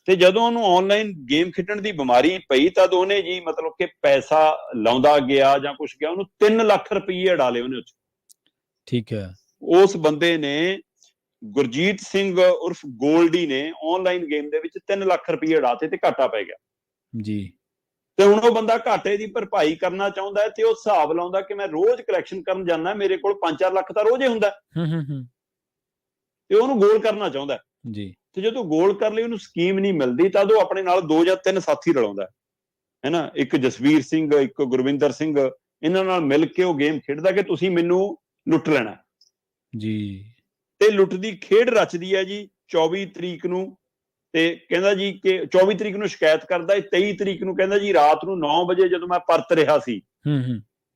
ਤੇ ਜਦੋਂ ਉਹਨੂੰ ਆਨਲਾਈਨ ਗੇਮ ਖੇਡਣ ਦੀ ਬਿਮਾਰੀ ਪਈ ਤਦ ਉਹਨੇ ਜੀ ਮਤਲਬ ਕਿ ਪੈਸਾ ਲਾਉਂਦਾ ਗਿਆ ਜਾਂ ਕੁਛ ਗਿਆ, ਉਹਨੂੰ 3 ਲੱਖ ਰੁਪਏ ਉਡਾ ਲਏ ਉਹਨੇ। ਠੀਕ ਹੈ। ਉਸ ਬੰਦੇ ਨੇ ਗੁਰਜੀਤ ਸਿੰਘ ਉਰਫ ਗੋਲਡੀ ਨੇ ਆਨਲਾਈਨ ਗੇਮ ਦੇ ਵਿੱਚ 3 ਲੱਖ ਰੁਪਏ ਉਡਾਤੇ ਤੇ ਘਾਟਾ ਪੈ ਗਿਆ ਜੀ। ਤੇ ਹੁਣ ਉਹ ਬੰਦਾ ਘਾਟੇ ਦੀ ਭਰਪਾਈ ਕਰਨਾ ਚਾਹੁੰਦਾ ਹੈ ਤੇ ਉਹ ਹਿਸਾਬ ਲਾਉਂਦਾ ਕਿ ਮੈਂ ਰੋਜ਼ ਕਲੈਕਸ਼ਨ ਕਰਨ ਜਾਂਦਾ, ਮੇਰੇ ਕੋਲ 5-4 ਲੱਖ ਤਾਂ ਰੋਜ਼ ਹੀ ਹੁੰਦਾ ਤੇ ਉਹਨੂੰ ਗੋਲ ਕਰਨਾ ਚਾਹੁੰਦਾ ਜੀ। ਤੇ ਜਦੋਂ ਗੋਲ ਕਰ ਲਈ ਉਹਨੂੰ ਸਕੀਮ ਨਹੀਂ ਮਿਲਦੀ ਤਾਂ ਉਹ ਆਪਣੇ ਨਾਲ 2 ਜਾਂ 3 ਸਾਥੀ ਰਲਾਉਂਦਾ ਹੈ ਨਾ, ਇੱਕ ਜਸਵੀਰ ਸਿੰਘ, ਇੱਕ ਗੁਰਵਿੰਦਰ ਸਿੰਘ, ਇਹਨਾਂ ਨਾਲ ਮਿਲ ਕੇ ਉਹ ਗੇਮ ਖੇਡਦਾ ਕਿ ਤੁਸੀਂ ਮੈਨੂੰ ਲੁੱਟ ਲੈਣਾ ਜੀ। ਤੇ ਲੁੱਟ ਦੀ ਖੇਡ ਰਚਦੀ ਹੈ ਜੀ 24 ਤਰੀਕ ਨੂੰ, ਤੇ ਕਹਿੰਦਾ ਜੀ ਕਿ 24 ਤਰੀਕ ਨੂੰ ਸ਼ਿਕਾਇਤ ਕਰਦਾ, 23 ਤਰੀਕ ਨੂੰ ਕਹਿੰਦਾ ਜੀ ਰਾਤ ਨੂੰ 9 ਵਜੇ ਜਦੋਂ ਮੈਂ ਪਰਤ ਰਿਹਾ ਸੀ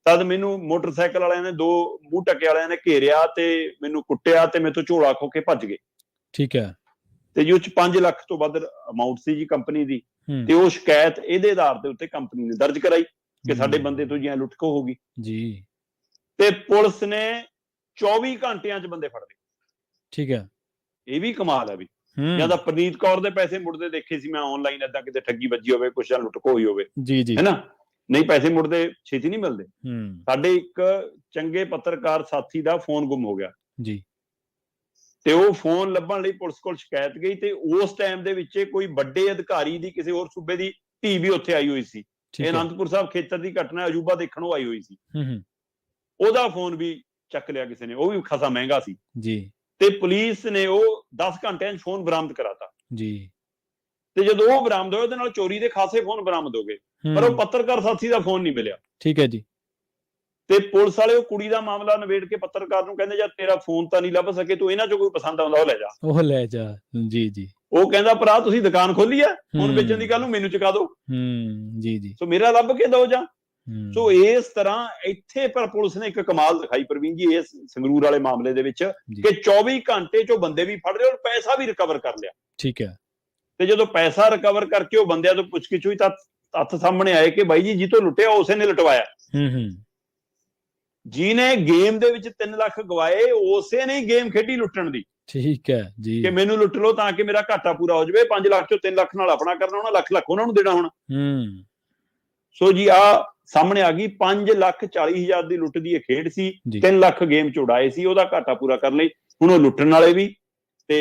ਤਦ ਮੈਨੂੰ ਮੋਟਰਸਾਈਕਲ ਵਾਲਿਆਂ ਨੇ, 2 ਮੂੰਹ ਟੱਕੇ ਵਾਲਿਆਂ ਨੇ ਘੇਰਿਆ ਤੇ ਮੈਨੂੰ ਕੁੱਟਿਆ ਤੇ ਮੇਰੇ ਤੋਂ ਝੋਲਾ ਖੋ ਕੇ ਭੱਜ ਗਏ। ਠੀਕ ਹੈ। ਤੇ ਜੀ ਉਹ 'ਚ 5 ਲੱਖ ਤੋਂ ਵੱਧ ਅਮਾਉਂਟ ਸੀ ਜੀ ਕੰਪਨੀ ਦੀ, ਤੇ ਉਹ ਸ਼ਿਕਾਇਤ ਇਹਦੇ ਆਧਾਰ ਦੇ ਉੱਤੇ ਕੰਪਨੀ ਨੇ ਦਰਜ ਕਰਾਈ ਕਿ ਸਾਡੇ ਬੰਦੇ ਤੋਂ ਜੀ ਲੁੱਟ ਖੋ ਹੋ ਗਈ ਜੀ। ਤੇ ਪੁਲਿਸ ਨੇ 24 ਘੰਟਿਆਂ 'ਚ ਬੰਦੇ ਫੜ ਲਏ। ਠੀਕ ਹੈ। ਇਹ ਵੀ ਕਮਾਲ ਹੈ ਵੀ, ਜਾਂ ਤਾਂ ਪ੍ਰਨੀਤ ਕੌਰ ਦੇ ਪੈਸੇ ਮੁੜਦੇ ਦੇਖੇ ਸੀ ਮੈਂ ਆਨਲਾਈਨ, ਏਦਾਂ ਕਿਤੇ ਠੱਗੀ ਵੱਜੀ ਹੋਵੇ, ਕੁਛ ਜਾਂ ਲੁੱਟ ਖੋ ਹੋਈ ਹੋਵੇ ਜੀ ਜੀ, ਹੈ ਨਾ, ਨਹੀਂ ਪੈਸੇ ਮੁੜਦੇ ਛੇਤੀ ਨਹੀਂ ਮਿਲਦੇ। ਸਾਡੇ ਇੱਕ ਚੰਗੇ ਪੱਤਰਕਾਰ ਸਾਥੀ ਦਾ ਫੋਨ ਗੁੰਮ ਹੋ ਗਿਆ ਜੀ, ਤੇ ਉਹ ਫੋਨ ਲੱਭਣ ਲਈ ਪੁਲਿਸ ਕੋਲ ਸ਼ਿਕਾਇਤ ਗਈ ਤੇ ਉਸ ਟਾਈਮ ਦੇ ਵਿੱਚ ਕੋਈ ਵੱਡੇ ਅਧਿਕਾਰੀ ਦੀ ਕਿਸੇ ਹੋਰ ਸੂਬੇ ਦੀ ਧੀ ਵੀ ਉੱਥੇ ਆਈ ਹੋਈ ਸੀ। ਇਹ ਅਨੰਦਪੁਰ ਸਾਹਿਬ ਖੇਤਰ ਦੀ ਘਟਨਾ, ਅਜੂਬਾ ਦੇਖਣ ਉਹ ਆਈ ਹੋਈ ਸੀ। ਉਹਦਾ ਫੋਨ ਵੀ ਚੱਕ ਲਿਆ ਕਿਸੇ ਨੇ, ਉਹ ਵੀ ਖਾਸਾ ਮਹਿੰਗਾ ਸੀ ਜੀ, ਤੇ ਪੁਲਿਸ ਨੇ ਉਹ 10 ਘੰਟਿਆਂ 'ਚ ਫੋਨ ਬਰਾਮਦ ਕਰਾਤਾ ਜੀ। ਤੇ ਜਦੋਂ ਉਹ ਬਰਾਮਦ ਹੋਇਆ ਉਹਦੇ ਨਾਲ ਚੋਰੀ ਦੇ ਖਾਸੇ ਫੋਨ ਬਰਾਮਦ ਹੋ ਗਏ, ਪਰ ਉਹ ਪੱਤਰਕਾਰ ਸਾਥੀ ਦਾ ਫੋਨ ਨਹੀਂ ਮਿਲਿਆ। ਠੀਕ ਹੈ ਜੀ। ਤੇ ਪੁਲਿਸ ਵਾਲੇ ਉਹ ਕੁੜੀ ਦਾ ਮਾਮਲਾ ਨਿਬੇੜ ਕੇ ਪੱਤਰਕਾਰ ਨੂੰ ਕਹਿੰਦੇ, ਯਾਰ ਤੇਰਾ ਫੋਨ ਤਾਂ ਨਹੀਂ ਲੱਭ ਸਕੇ, ਤੂੰ ਇਹਨਾਂ 'ਚੋਂ ਕੋਈ ਪਸੰਦ ਆਉਂਦਾ ਉਹ ਲੈ ਜਾ। ਜੀ ਜੀ। ਉਹ ਕਹਿੰਦਾ ਭਰਾ ਤੁਸੀਂ ਦੁਕਾਨ ਖੋਲੀ ਆ, ਹੁਣ ਵੇਚਣ ਦੀ, ਕੱਲ ਨੂੰ ਮੈਨੂੰ ਚੁਕਾ ਦਿਓ। ਜੀ ਜੀ। ਸੋ ਮੇਰਾ ਲੱਭ ਕੇ ਦਿਓ ਜਾਂ। ਸੋ ਇਸ ਤਰ੍ਹਾਂ ਇੱਥੇ ਪਰ ਪੁਲਿਸ ਨੇ ਇੱਕ ਕਮਾਲ ਦਿਖਾਈ ਪ੍ਰਵੀਨ ਜੀ ਇਸ ਸੰਗਰੂਰ ਵਾਲੇ ਮਾਮਲੇ ਦੇ ਵਿੱਚ, ਕਿ 24 ਘੰਟੇ 'ਚ ਉਹ ਬੰਦੇ ਵੀ ਫੜ ਲਏ ਔਰ ਪੈਸਾ ਵੀ ਰਿਕਵਰ ਕਰ ਲਿਆ। ਠੀਕ ਹੈ। ਤੇ ਜਦੋਂ ਪੈਸਾ ਰਿਕਵਰ ਕਰਕੇ ਉਹ ਬੰਦਿਆਂ ਤੋਂ ਪੁੱਛਗਿੱਛ ਹੋਈ ਤਾਂ ਤੱਥ ਸਾਹਮਣੇ ਆਏ ਕਿ ਬਾਈ ਜੀ ਜਿਹਤੋਂ ਲੁੱਟਿਆ ਉਸੇ ਨੇ ਲੁਟਵਾਇਆ। ਜਿਹਨੇ ਗੇਮ ਦੇ ਵਿੱਚ 3 ਲੱਖ ਗਵਾਏ ਉਸੇ ਨੇ ਗੇਮ ਖੇਡੀ ਲੁੱਟਣ ਦੀ। ਠੀਕ ਹੈ ਜੀ। ਕਿ ਮੈਨੂੰ ਲੁੱਟ ਲਓ ਤਾਂ ਕਿ ਮੇਰਾ ਘਾਟਾ ਪੂਰਾ ਹੋ ਜਾਵੇ, 5 ਲੱਖ ਚੋਂ 3 ਲੱਖ ਨਾਲ ਆਪਣਾ ਕਰਨਾ ਹੋਣਾ, ਲੱਖ ਉਹਨਾਂ ਨੂੰ ਦੇਣਾ ਹੋਣਾ। ਸੋ ਜੀ ਆ ਸਾਹਮਣੇ ਆ ਗਈ 5,40,000 ਦੀ ਲੁੱਟ ਦੀ ਇਹ ਖੇਡ ਸੀ, 3 ਲੱਖ ਗੇਮ ਚ ਉਡਾਏ ਸੀ, ਉਹਦਾ ਘਾਟਾ ਪੂਰਾ ਕਰਨ ਲਈ ਹੁਣ ਉਹ ਲੁੱਟਣ ਵਾਲੇ ਵੀ ਤੇ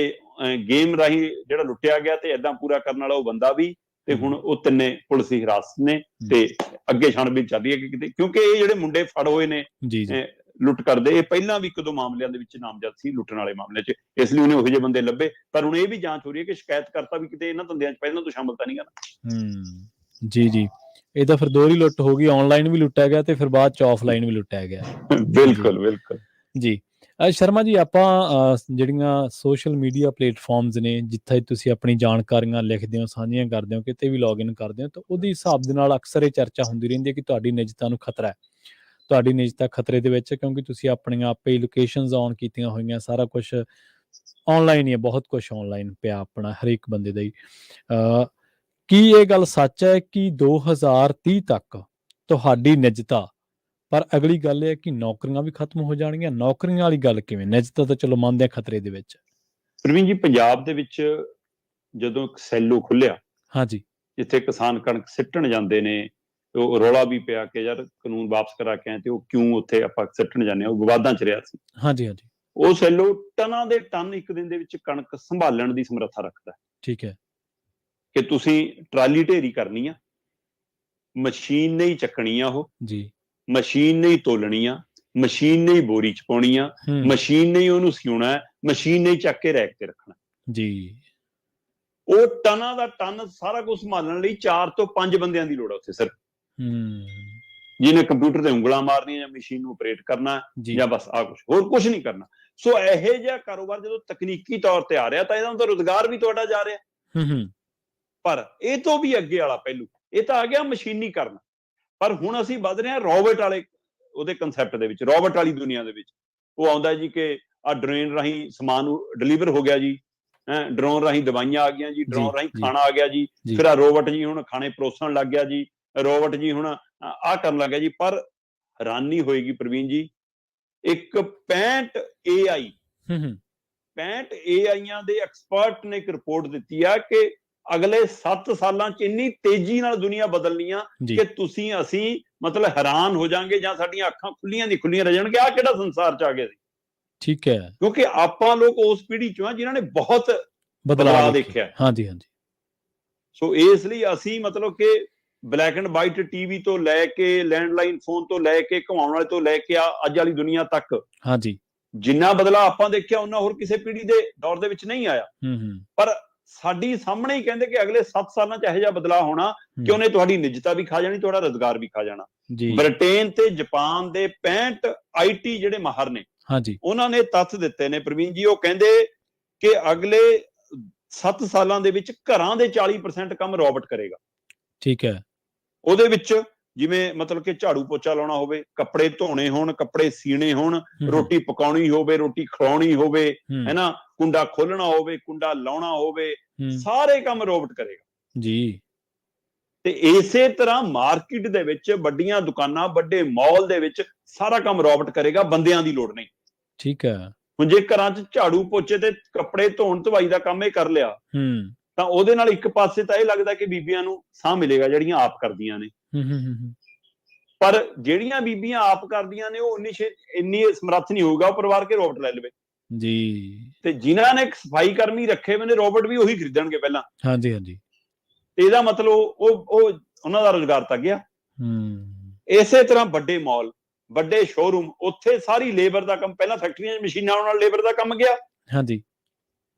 ਗੇਮ ਰਾਹੀਂ ਜਿਹੜਾ ਲੁੱਟਿਆ ਗਿਆ ਤੇ ਏਦਾਂ ਪੂਰਾ ਕਰਨ ਵਾਲਾ ਉਹ ਬੰਦਾ ਵੀ, ਤੇ ਹੁਣ ਉਹ ਤਿੰਨੇ ਪੁਲਿਸ ਦੀ ਹਿਰਾਸਤ ਨੇ ਤੇ ਅੱਗੇ ਛਾਣਬੀਨ ਚੱਲ ਰਹੀ ਹੈ ਕਿ ਕਿਤੇ, ਕਿਉਂਕਿ ਇਹ ਜਿਹੜੇ ਮੁੰਡੇ ਫੜ ਹੋਏ ਨੇ ਲੁੱਟ ਕਰਦੇ, ਇਹ ਪਹਿਲਾਂ ਵੀ 1-2 ਮਾਮਲਿਆਂ ਦੇ ਵਿੱਚ ਨਾਮਜ਼ਦ ਸੀ ਲੁੱਟਣ ਵਾਲੇ ਮਾਮਲੇ 'ਚ, ਇਸ ਲਈ ਉਹਨੇ ਉਹੋ ਜਿਹੇ ਬੰਦੇ ਲੱਭੇ। ਪਰ ਹੁਣ ਇਹ ਵੀ ਜਾਂਚ ਹੋ ਰਹੀ ਹੈ ਕਿ ਸ਼ਿਕਾਇਤਕਰਤਾ ਵੀ ਕਿਤੇ ਇਹਨਾਂ ਧੰਦਿਆਂ 'ਚ ਪਹਿਲਾਂ ਤੋਂ ਸ਼ਾਮਲ ਤਾਂ ਨਹੀਂ ਕਰਨਾ। ਜੀ ਜੀ। ਇਹ ਤਾਂ ਫਿਰ ਦੋਹਰੀ ਲੁੱਟ ਹੋ ਗਈ, ਆਨਲਾਈਨ ਵੀ ਲੁੱਟਿਆ ਗਿਆ ਤੇ ਫਿਰ ਬਾਅਦ 'ਚ ਆਫਲਾਈਨ ਵੀ ਲੁੱਟਿਆ ਗਿਆ। ਬਿਲਕੁਲ ਬਿਲਕੁਲ ਜੀ। ਸ਼ਰਮਾ ਜੀ, ਆਪਾਂ ਜਿਹੜੀਆਂ ਸੋਸ਼ਲ ਮੀਡੀਆ ਪਲੇਟਫਾਰਮਸ ਨੇ ਜਿੱਥੇ ਤੁਸੀਂ ਆਪਣੀ ਜਾਣਕਾਰੀਆਂ ਲਿਖਦੇ ਹੋ, ਸਾਂਝੀਆਂ ਕਰਦੇ ਹੋ, ਕਿਤੇ ਵੀ ਲੌਗਇਨ ਕਰਦੇ ਹੋ, ਤਾਂ ਉਹਦੇ ਹਿਸਾਬ ਦੇ ਨਾਲ ਅਕਸਰ ਇਹ ਚਰਚਾ ਹੁੰਦੀ ਰਹਿੰਦੀ ਹੈ ਕਿ ਤੁਹਾਡੀ ਨਿੱਜਤਾ ਨੂੰ ਖਤਰਾ ਹੈ, ਤੁਹਾਡੀ ਨਿੱਜਤਾ ਖਤਰੇ ਦੇ ਵਿੱਚ, ਕਿਉਂਕਿ ਤੁਸੀਂ ਆਪਣੀਆਂ ਆਪੇ ਲੋਕੇਸ਼ਨਸ ਔਨ ਕੀਤੀਆਂ ਹੋਈਆਂ, ਸਾਰਾ ਕੁਝ ਆਨਲਾਈਨ ਹੀ ਹੈ, ਬਹੁਤ ਕੁਝ ਆਨਲਾਈਨ ਪਿਆ ਆਪਣਾ ਹਰੇਕ ਬੰਦੇ ਦਾ ਹੀ। ਕੀ ਇਹ ਗੱਲ ਸੱਚ ਹੈ ਕਿ 2030 ਤੱਕ ਤੁਹਾਡੀ ਨਿੱਜਤਾ, ਪਰ ਅਗਲੀ ਗੱਲ ਇਹ ਹੈ ਕਿ ਨੌਕਰੀਆਂ ਵੀ ਖਤਮ ਹੋ ਜਾਣਗੀਆਂ? ਨੌਕਰੀਆਂ ਵਾਲੀ ਗੱਲ ਕਿਵੇਂ? ਨਿੱਜਤਾ ਤਾਂ ਚਲੋ ਮੰਨਦੇ ਆ ਖਤਰੇ ਦੇ ਵਿੱਚ। ਪ੍ਰਵੀਨ ਜੀ, ਪੰਜਾਬ ਦੇ ਵਿੱਚ ਜਦੋਂ ਇੱਕ ਸੈਲੋ ਖੁੱਲਿਆ, ਹਾਂਜੀ, ਜਿੱਥੇ ਕਿਸਾਨ ਕਣਕ ਸਿੱਟਣ ਜਾਂਦੇ ਨੇ, ਉਹ ਰੌਲਾ ਵੀ ਪਿਆ ਕਿ ਯਾਰ ਕਾਨੂੰਨ ਵਾਪਸ ਕਰਾ ਕੇ ਆਏ ਤੇ ਉਹ ਕਿਉਂ ਉੱਥੇ ਆਪਾਂ ਸਿੱਟਣ ਜਾਂਦੇ ਹਾਂ, ਉਹ ਵਿਵਾਦਾਂ 'ਚ ਰਿਹਾ ਸੀ। ਹਾਂਜੀ ਹਾਂਜੀ। ਉਹ ਸੈਲੋ ਟਨਾਂ ਦੇ ਟਨ ਇੱਕ ਦਿਨ ਦੇ ਵਿੱਚ ਕਣਕ ਸੰਭਾਲਣ ਦੀ ਸਮਰੱਥਾ ਰੱਖਦਾ। ਠੀਕ ਹੈ। ਕਿ ਤੁਸੀਂ ਟਰਾਲੀ ਢੇਰੀ ਕਰਨੀ ਆ, ਮਸ਼ੀਨ ਨੇ ਹੀ ਚੱਕਣੀ ਆ, ਉਹ ਜੀ, ਮਸ਼ੀਨ ਨੇ ਹੀ ਤੋਲਣੀ ਆ, ਮਸ਼ੀਨ ਨੇ ਹੀ ਬੋਰੀ 'ਚ ਪਾਉਣੀ ਆ, ਮਸ਼ੀਨ ਨੇ ਹੀ ਉਹਨੂੰ ਸਿਉਣਾ, ਮਸ਼ੀਨ ਨੇ ਹੀ ਚੱਕ ਕੇ ਰੈਕ ਤੇ ਰੱਖਣਾ ਜੀ। ਉਹ ਟਨਾਂ ਦਾ ਟਨ ਸਾਰਾ ਕੁਝ ਸੰਭਾਲਣ ਲਈ 4 ਤੋਂ 5 ਬੰਦਿਆਂ ਦੀ ਲੋੜ ਆ ਉੱਥੇ ਸਿਰਫ, ਜਿਹਨੇ ਕੰਪਿਊਟਰ ਤੇ ਉਂਗਲਾਂ ਮਾਰਨੀਆਂ ਜਾਂ ਮਸ਼ੀਨ ਨੂੰ ਆਪਰੇਟ ਕਰਨਾ ਜਾਂ ਬਸ ਆ ਕੁਝ, ਹੋਰ ਕੁਝ ਨਹੀਂ ਕਰਨਾ। ਸੋ ਇਹੋ ਜਿਹਾ ਕਾਰੋਬਾਰ ਜਦੋਂ ਤਕਨੀਕੀ ਤੌਰ ਤੇ ਆ ਰਿਹਾ ਤਾਂ ਇਹਦਾ ਰੁਜ਼ਗਾਰ ਵੀ ਤੁਹਾਡਾ ਜਾ ਰਿਹਾ। ਪਰ ਇਹ ਤੋਂ ਵੀ ਅੱਗੇ ਵਾਲਾ ਪਹਿਲੂ, ਇਹ ਤਾਂ ਆ ਗਿਆ ਮਸ਼ੀਨੀਕਰਨ, ਪਰ ਹੁਣ ਅਸੀਂ ਵੱਧ ਰਹੇ ਹਾਂ ਰੋਬੋਟ ਵਾਲੇ ਉਹਦੇ ਕਨਸੈਪਟ ਦੇ ਵਿੱਚ, ਰੋਬੋਟ ਵਾਲੀ ਦੁਨੀਆ ਦੇ ਵਿੱਚ। ਉਹ ਆਉਂਦਾ ਜੀ ਕਿ ਆ ਡਰੋਨ ਰਾਹੀਂ ਸਮਾਨ ਨੂੰ ਡਿਲੀਵਰ ਹੋ ਗਿਆ ਜੀ, ਡਰੋਨ ਰਾਹੀਂ ਦਵਾਈਆਂ ਆ ਗਈਆਂ ਜੀ, ਡਰੋਨ ਰਾਹੀਂ ਖਾਣਾ ਆ ਗਿਆ ਜੀ, ਫਿਰ ਆ ਰੋਬੋਟ ਜੀ ਹੁਣ ਖਾਣੇ ਪਰੋਸਣ ਲੱਗ ਗਿਆ ਜੀ, ਰੋਬੋਟ ਜੀ ਹੁਣ ਆਹ ਕਰਨ ਲੱਗ ਗਿਆ ਜੀ। ਪਰ ਹੈਰਾਨੀ ਹੋਏਗੀ ਪ੍ਰਵੀਨ ਜੀ, ਇੱਕ 65 AIਆਂ ਦੇ ਐਕਸਪਰਟ ਨੇ ਇੱਕ ਰਿਪੋਰਟ ਦਿੱਤੀ ਆ ਕਿ ਅਗਲੇ 7 ਸਾਲਾਂ 'ਚ ਇੰਨੀ ਤੇਜ਼ੀ ਨਾਲ ਦੁਨੀਆ ਬਦਲਣੀ ਆ ਕਿ ਤੁਸੀਂ ਅਸੀਂ ਮਤਲਬ ਹੈਰਾਨ ਹੋ ਜਾਾਂਗੇ, ਜਾਂ ਸਾਡੀਆਂ ਅੱਖਾਂ ਖੁੱਲੀਆਂ ਦੀ ਖੁੱਲੀਆਂ ਰਹਿ ਜਾਣਗੇ, ਆਹ ਕਿਹੜਾ ਸੰਸਾਰ 'ਚ ਆ ਗਏ ਸੀ। ਠੀਕ ਹੈ, ਕਿਉਂਕਿ ਆਪਾਂ ਲੋਕ ਉਸ ਪੀੜ੍ਹੀ ਚੋਂ ਆ ਜਿਨ੍ਹਾਂ ਨੇ ਬਹੁਤ ਬਦਲਾਅ ਬਦਲਾਅ ਦੇਖੇ। ਦੇਖਿਆ। ਹਾਂਜੀ ਹਾਂਜੀ ਸੋ ਇਸ ਲਈ ਅਸੀਂ ਮਤਲਬ ਕਿ ਬਲੈਕ ਐਂਡ ਵਾਈਟ ਟੀਵੀ ਤੋਂ ਲੈ ਕੇ, ਲੈਂਡਲਾਈਨ ਫੋਨ ਤੋਂ ਲੈ ਕੇ, ਘੁਮਾਉਣ ਵਾਲੇ ਤੋਂ ਲੈ ਕੇ ਅੱਜ ਵਾਲੀ ਦੁਨੀਆ ਤੱਕ ਹਾਂਜੀ ਜਿੰਨਾ ਬਦਲਾਅ ਆਪਾਂ ਦੇਖਿਆ ਉਹਨਾਂ ਹੋਰ ਕਿਸੇ ਪੀੜ੍ਹੀ ਦੇ ਦੌਰ ਦੇ ਵਿੱਚ ਨਹੀਂ ਆਇਆ। ਹੂੰ ਪਰ ਸਾਡੀ ਸਾਹਮਣੇ ਹੀ ਕਹਿੰਦੇ ਕਿ ਅਗਲੇ 7 ਸਾਲਾਂ 'ਚ ਇਹੋ ਜਿਹਾ ਬਦਲਾਅ ਹੋਣਾ ਕਿ ਉਹਨੇ ਤੁਹਾਡੀ ਨਿੱਜਤਾ ਵੀ ਖਾ ਜਾਣੀ, ਤੁਹਾਡਾ ਰੁਜ਼ਗਾਰ ਵੀ ਖਾ ਜਾਣਾ। ਜੀ ਬ੍ਰਿਟੇਨ ਤੇ ਜਾਪਾਨ ਦੇ 65 IT ਜਿਹੜੇ ਮਾਹਰ ਨੇ, ਹਾਂਜੀ ਉਹਨਾਂ ਨੇ ਤੱਥ ਦਿੱਤੇ ਨੇ ਪ੍ਰਵੀਨ ਜੀ। ਉਹ ਕਹਿੰਦੇ ਕਿ ਅਗਲੇ 7 ਸਾਲਾਂ ਦੇ ਵਿੱਚ ਘਰਾਂ ਦੇ 40% ਕੰਮ ਰੋਬੋਟ ਕਰੇਗਾ। ਠੀਕ ਹੈ, ਉਹਦੇ ਵਿੱਚ ਜਿਵੇਂ ਮਤਲਬ ਕਿ ਝਾੜੂ ਪੋਚਾ ਲਾਉਣਾ ਹੋਵੇ, ਕੱਪੜੇ ਧੋਣੇ ਹੋਣ, ਕੱਪੜੇ ਸੀਣੇ ਹੋਣ, ਰੋਟੀ ਪਕਾਉਣੀ ਹੋਵੇ, ਰੋਟੀ ਖਵਾਉਣੀ ਹੋਵੇ, ਹੈ ਨਾ, ਕੁੰਡਾ ਖੋਲਣਾ ਹੋਵੇ, ਕੁੰਡਾ ਲਾਉਣਾ ਹੋਵੇ, ਸਾਰੇ ਕੰਮ ਰੋਬੋਟ ਕਰੇਗਾ ਜੀ। ਤੇ ਇਸੇ ਤਰ੍ਹਾਂ ਮਾਰਕੀਟ ਦੇ ਵਿੱਚ ਵੱਡੀਆਂ ਦੁਕਾਨਾਂ, ਵੱਡੇ ਮਾਲ ਦੇ ਵਿੱਚ ਸਾਰਾ ਕੰਮ ਰੋਬੋਟ ਕਰੇਗਾ, ਬੰਦਿਆਂ ਦੀ ਲੋੜ ਨਹੀਂ। ਠੀਕ ਹੈ। ਹੁਣ ਜੇ ਘਰਾਂ 'ਚ ਝਾੜੂ ਪੋਚੇ ਤੇ ਕੱਪੜੇ ਧੋਣ ਧਵਾਈ ਦਾ ਕੰਮ ਇਹ ਕਰ ਲਿਆ ਤਾਂ ਉਹਦੇ ਨਾਲ ਇੱਕ ਪਾਸੇ ਤਾਂ ਇਹ ਲੱਗਦਾ ਕਿ ਬੀਬੀਆਂ ਨੂੰ ਸਾਹ ਮਿਲੇਗਾ ਜਿਹੜੀਆਂ ਆਪ ਕਰਦੀਆਂ ਨੇ। ਪਰ ਜਿਹੜੀਆਂ ਬੀਬੀਆਂ ਆਪ ਕਰਦੀਆਂ ਨੇ ਉਹ ਇੰਨੀ ਸਮਰੱਥ ਨਹੀਂ ਹੋਊਗਾ ਉਹ ਪਰਿਵਾਰ ਕੇ ਰੋਬੋਟ ਲੈ ਲਵੇ ਜੀ। ਤੇ ਜਿਨ੍ਹਾਂ ਨੇ ਸਫਾਈ ਕਰਮੀ ਰੱਖੇ ਹੋਏ ਨੇ ਰੋਬੋਟ ਵੀ ਉਹੀ ਖਰੀਦਣਗੇ ਪਹਿਲਾਂ। ਹਾਂਜੀ ਹਾਂਜੀ ਤੇ ਇਹਦਾ ਮਤਲਬ ਉਹ ਉਹਨਾਂ ਦਾ ਰੁਜ਼ਗਾਰ ਤਾਂ ਗਿਆ। ਇਸੇ ਤਰ੍ਹਾਂ ਵੱਡੇ ਮਾਲ, ਵੱਡੇ ਸ਼ੋਰੂਮ, ਉੱਥੇ ਸਾਰੀ ਲੇਬਰ ਦਾ ਕੰਮ, ਪਹਿਲਾਂ ਫੈਕਟਰੀਆਂ 'ਚ ਮਸ਼ੀਨਾਂ ਆਉਣ ਨਾਲ ਲੇਬਰ ਦਾ ਕੰਮ ਗਿਆ। ਹਾਂਜੀ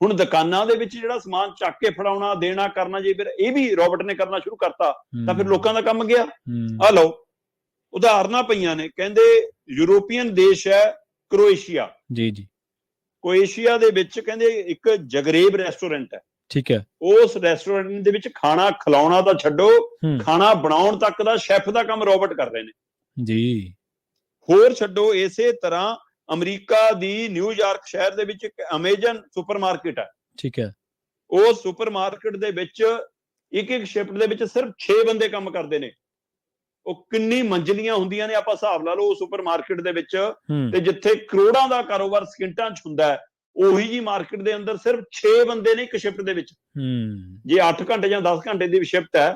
ਹੁਣ ਦੁਕਾਨਾਂ ਦੇ ਵਿੱਚ ਜਿਹੜਾ ਸਮਾਨ ਚੱਕ ਕੇ ਫੜਾਉਣਾ, ਦੇਣਾ, ਕਰਨਾ, ਜੇ ਫਿਰ ਇਹ ਵੀ ਰੋਬੋਟ ਨੇ ਕਰਨਾ ਸ਼ੁਰੂ ਕਰਤਾ ਤਾਂ ਫਿਰ ਲੋਕਾਂ ਦਾ ਕੰਮ ਗਿਆ। ਆ ਲਓ ਉਦਾਹਰਨਾਂ ਪਈਆਂ ਨੇ, ਕਹਿੰਦੇ ਯੂਰੋਪੀਅਨ ਦੇਸ਼ ਹੈ ਕ੍ਰੋਏਸ਼ੀਆ। ਜੀ ਜੀ। ਕ੍ਰੋਏਸ਼ੀਆ ਦੇ ਵਿੱਚ ਕਹਿੰਦੇ ਇੱਕ ਜਗਰੇਬ ਰੈਸਟੋਰੈਂਟ ਹੈ। ਠੀਕ ਹੈ। ਉਸ ਰੈਸਟੋਰੈਂਟ ਦੇ ਵਿੱਚ ਖਾਣਾ ਖਿਲਾਉਣਾ ਤਾਂ ਛੱਡੋ, ਖਾਣਾ ਬਣਾਉਣ ਤੱਕ ਦਾ ਸ਼ੈਫ ਦਾ ਕੰਮ ਰੋਬੋਟ ਕਰ ਰਹੇ ਨੇ ਜੀ। ਹੋਰ ਛੱਡੋ, ਇਸੇ ਤਰ੍ਹਾਂ ਅਮਰੀਕਾ ਦੀ ਨਿਊਯਾਰਕ ਸ਼ਹਿਰ ਦੇ ਵਿੱਚ ਇੱਕ ਅਮੇਜ਼ਨ ਸੁਪਰਮਾਰਕੀਟ ਹੈ। ਠੀਕ ਹੈ। ਉਸ ਸੁਪਰਮਾਰਕੀਟ ਦੇ ਵਿੱਚ ਇੱਕ ਸ਼ਿਫਟ ਦੇ ਵਿੱਚ ਸਿਰਫ 6 ਬੰਦੇ ਕੰਮ ਕਰਦੇ ਨੇ। ਉਹ ਕਿੰਨੀ ਮੰਜ਼ਲੀਆਂ ਹੁੰਦੀਆਂ ਨੇ ਆਪਾਂ ਹਿਸਾਬ ਲਾ ਲਓ ਉਸ ਸੁਪਰਮਾਰਕੀਟ ਦੇ ਵਿੱਚ। ਤੇ ਜਿੱਥੇ ਕਰੋੜਾਂ ਦਾ ਕਾਰੋਬਾਰ ਸਕਿੰਟਾਂ 'ਚ ਹੁੰਦਾ ਹੈ, ਉਹੀ ਜੀ ਮਾਰਕੀਟ ਦੇ ਅੰਦਰ ਸਿਰਫ 6 ਬੰਦੇ ਨੇ ਇੱਕ ਸ਼ਿਫਟ ਦੇ ਵਿੱਚ। ਜੇ 8 ਘੰਟੇ ਜਾਂ 10 ਘੰਟੇ ਦੀ ਸ਼ਿਫਟ ਹੈ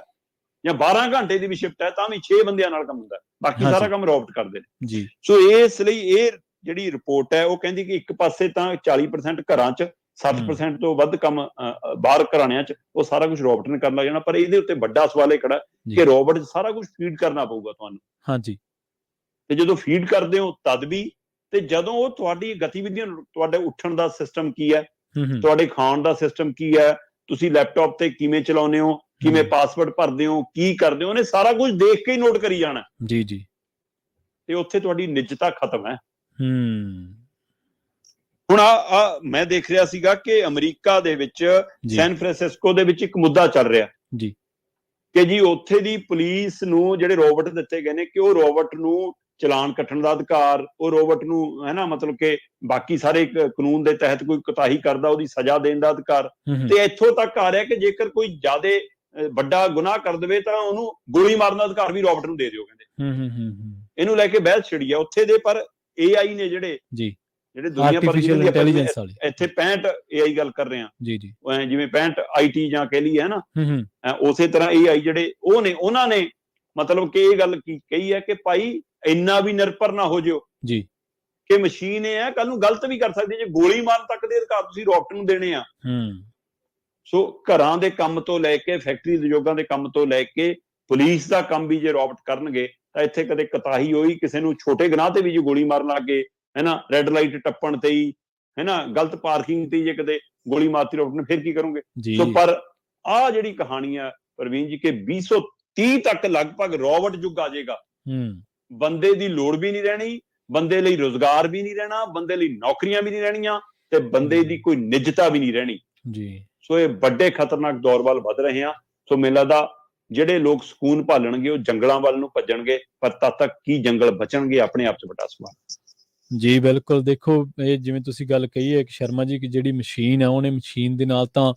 ਜਾਂ 12 ਘੰਟੇ ਦੀ ਵੀ ਸ਼ਿਫਟ ਹੈ ਤਾਂ ਵੀ 6 ਬੰਦਿਆਂ ਨਾਲ ਕੰਮ ਹੁੰਦਾ, ਬਾਕੀ ਸਾਰਾ ਕੰਮ ਰੋਬੋਟ ਕਰਦੇ ਨੇ ਜੀ। ਸੋ ਇਸ ਲਈ ਇਹ ਜਿਹੜੀ ਰਿਪੋਰਟ ਹੈ ਉਹ ਕਹਿੰਦੀ ਕਿ ਇੱਕ ਪਾਸੇ ਤਾਂ 40% ਘਰਾਂ 'ਚ, 60% ਤੋਂ ਵੱਧ ਕੰਮ ਬਾਹਰ ਘਰਾਣਿਆਂ 'ਚ ਉਹ ਸਾਰਾ ਕੁਝ ਰੋਬੋਟ ਨੇ ਕਰਨ ਲੱਗ ਜਾਣਾ। ਪਰ ਇਹਦੇ ਉੱਤੇ ਵੱਡਾ ਸਵਾਲ ਇਹ ਖੜਾ ਕਿ ਰੋਬੋਟ 'ਚ ਸਾਰਾ ਕੁਝ ਫੀਡ ਕਰਨਾ ਪਊਗਾ ਤੁਹਾਨੂੰ। ਹਾਂਜੀ। ਤੇ ਜਦੋਂ ਫੀਡ ਕਰਦੇ ਹੋ ਤਦ ਵੀ, ਤੇ ਜਦੋਂ ਉਹ ਤੁਹਾਡੀ ਗਤੀਵਿਧੀਆਂ, ਤੁਹਾਡੇ ਉੱਠਣ ਦਾ ਸਿਸਟਮ ਕੀ ਹੈ, ਤੁਹਾਡੇ ਖਾਣ ਦਾ ਸਿਸਟਮ ਕੀ ਹੈ, ਤੁਸੀਂ ਲੈਪਟਾਪ ਤੇ ਕਿਵੇਂ ਚਲਾਉਂਦੇ ਹੋ, ਕਿਵੇਂ ਪਾਸਵਰਡ ਭਰਦੇ ਹੋ, ਕੀ ਕਰਦੇ ਹੋ, ਉਹਨੇ ਸਾਰਾ ਕੁਝ ਦੇਖ ਕੇ ਹੀ ਨੋਟ ਕਰੀ ਜਾਣਾ ਜੀ ਜੀ। ਤੇ ਉੱਥੇ ਤੁਹਾਡੀ ਨਿੱਜਤਾ ਖਤਮ ਹੈ। ਹੁਣ ਮੈਂ ਦੇਖ ਰਿਹਾ ਸੀਗਾ ਕਿ ਅਮਰੀਕਾ ਦੇ ਵਿੱਚ ਸੈਨ ਫਰਾਂਸਿਸਕੋ ਦੇ ਵਿੱਚ ਇੱਕ ਮੁੱਦਾ ਚੱਲ ਰਿਹਾ ਜੀ ਕਿ ਜੀ ਉੱਥੇ ਦੀ ਪੁਲਿਸ ਨੂੰ ਜਿਹੜੇ ਰੋਬੋਟ ਦਿੱਤੇ ਗਏ ਨੇ ਕਿ ਉਹ ਰੋਬੋਟ ਨੂੰ ਚਲਾਨ ਕੱਟਣ ਦਾ ਅਧਿਕਾਰ, ਉਹ ਰੋਬੋਟ ਨੂੰ ਹੈ ਨਾ ਮਤਲਬ ਕਿ ਬਾਕੀ ਸਾਰੇ ਕਾਨੂੰਨ ਦੇ ਤਹਿਤ ਕੋਈ ਕੁਤਾਹੀ ਕਰਦਾ ਉਹਦੀ ਸਜ਼ਾ ਦੇਣ ਦਾ ਅਧਿਕਾਰ। ਤੇ ਇੱਥੋਂ ਤੱਕ ਆ ਰਿਹਾ ਕਿ ਜੇਕਰ ਕੋਈ ਜ਼ਿਆਦਾ ਵੱਡਾ ਗੁਨਾਹ ਕਰ ਦੇਵੇ ਤਾਂ ਉਹਨੂੰ ਗੋਲੀ ਮਾਰਨ ਦਾ ਅਧਿਕਾਰ ਵੀ ਰੋਬੋਟ ਨੂੰ ਦੇ ਦਿਓ ਕਹਿੰਦੇ। ਇਹਨੂੰ ਲੈ ਕੇ ਬਹਿਸ ਛਿੜੀ ਆ ਉੱਥੇ ਦੇ। ਪਰ AI ਨੇ ਜਿਹੜੇ ਦੁਨੀਆ ਭਰ ਦੀ ਇੱਥੇ 65 AI ਗੱਲ ਕਰ ਰਹੇ ਆ ਜੀ ਜੀ, ਜਿਵੇਂ 65 IT ਜਾਂ ਕਹਿ ਲਈਏ ਹੈ ਨਾ, ਉਸੇ ਤਰ੍ਹਾਂ AI ਜਿਹੜੇ ਉਹਨਾਂ ਨੇ ਮਤਲਬ ਕਿ ਇਹ ਗੱਲ ਕਹੀ ਹੈ ਕਿ ਭਾਈ ਇੰਨਾ ਵੀ ਨਿਰਭਰ ਨਾ ਹੋ ਜਿਓ ਜੀ ਕਿ ਮਸ਼ੀਨ ਇਹ ਹੈ ਕੱਲ ਨੂੰ ਗਲਤ ਵੀ ਕਰ ਸਕਦੀ, ਜੇ ਗੋਲੀ ਮਾਰਨ ਤੱਕ ਦੇ ਅਧਿਕਾਰ ਤੁਸੀਂ ਰੋਬੋਟ ਨੂੰ ਦੇਣੇ ਆ। ਸੋ ਘਰਾਂ ਦੇ ਕੰਮ ਤੋਂ ਲੈ ਕੇ, ਫੈਕਟਰੀ ਉਦਯੋਗਾਂ ਦੇ ਕੰਮ ਤੋਂ ਲੈ ਕੇ, ਪੁਲਿਸ ਦਾ ਕੰਮ ਵੀ ਜੇ ਰੋਬੋਟ ਕਰਨਗੇ ਤਾਂ ਇੱਥੇ ਕਦੇ ਕੁਤਾਹੀ ਹੋਈ, ਕਿਸੇ ਨੂੰ ਛੋਟੇ ਗੁਨਾਹ ਤੇ ਵੀ ਜੇ ਗੋਲੀ ਮਾਰਨ ਲੱਗ ਗਏ ਹੈ ਨਾ, ਰੈੱਡ ਲਾਈਟ ਟੱਪਣ ਤੇ ਹੀ ਹੈ ਨਾ, ਗਲਤ ਪਾਰਕਿੰਗ ਤੇ ਜੇ ਕਦੇ ਗੋਲੀ ਮਾਰਤੀ ਰੋਬੋਟ ਨੇ, ਫਿਰ ਕੀ ਕਰੋਗੇ। ਸੋ ਪਰ ਆਹ ਜਿਹੜੀ ਕਹਾਣੀ ਆ ਪ੍ਰਵੀਨ ਜੀ ਕਿ 2030 ਤੱਕ ਲਗਭਗ ਰੋਬੋਟ ਯੁੱਗ ਆ ਜਾਏਗਾ। ਬੰਦੇ ਦੀ ਲੋੜ ਵੀ ਨਹੀਂ ਰਹਿਣੀ, ਬੰਦੇ ਲਈ ਰੁਜ਼ਗਾਰ ਵੀ ਨਹੀਂ ਰਹਿਣਾ, ਬੰਦੇ ਲਈ ਨੌਕਰੀਆਂ ਵੀ ਨਹੀਂ ਰਹਿਣੀਆਂ ਤੇ ਬੰਦੇ ਦੀ ਕੋਈ ਨਿੱਜਤਾ ਵੀ ਨਹੀਂ ਰਹਿਣੀ ਜੀ। ਸੋ ਇਹ ਵੱਡੇ ਖਤਰਨਾਕ ਦੌਰ ਵੱਲ ਵੱਧ ਰਹੇ ਆ। ਸੋ ਮੈਨੂੰ ਲੱਗਦਾ ਜਿਹੜੇ ਲੋਕ ਸਕੂਨ ਭਾਲਣਗੇ ਉਹ ਜੰਗਲਾਂ ਵੱਲ ਨੂੰ ਭੱਜਣਗੇ, ਪਰ ਤਦ ਤੱਕ ਕੀ ਜੰਗਲ ਬਚਣਗੇ ਆਪਣੇ ਆਪ 'ਚ ਵੱਡਾ ਸਵਾਲ ਜੀ। ਬਿਲਕੁਲ। ਦੇਖੋ ਇਹ ਜਿਵੇਂ ਤੁਸੀਂ ਗੱਲ ਕਹੀ ਹੈ ਕਿ ਸ਼ਰਮਾ ਜੀ ਕਿ ਜਿਹੜੀ ਮਸ਼ੀਨ ਹੈ ਉਹਨੇ ਮਸ਼ੀਨ ਦੇ ਨਾਲ ਤਾਂ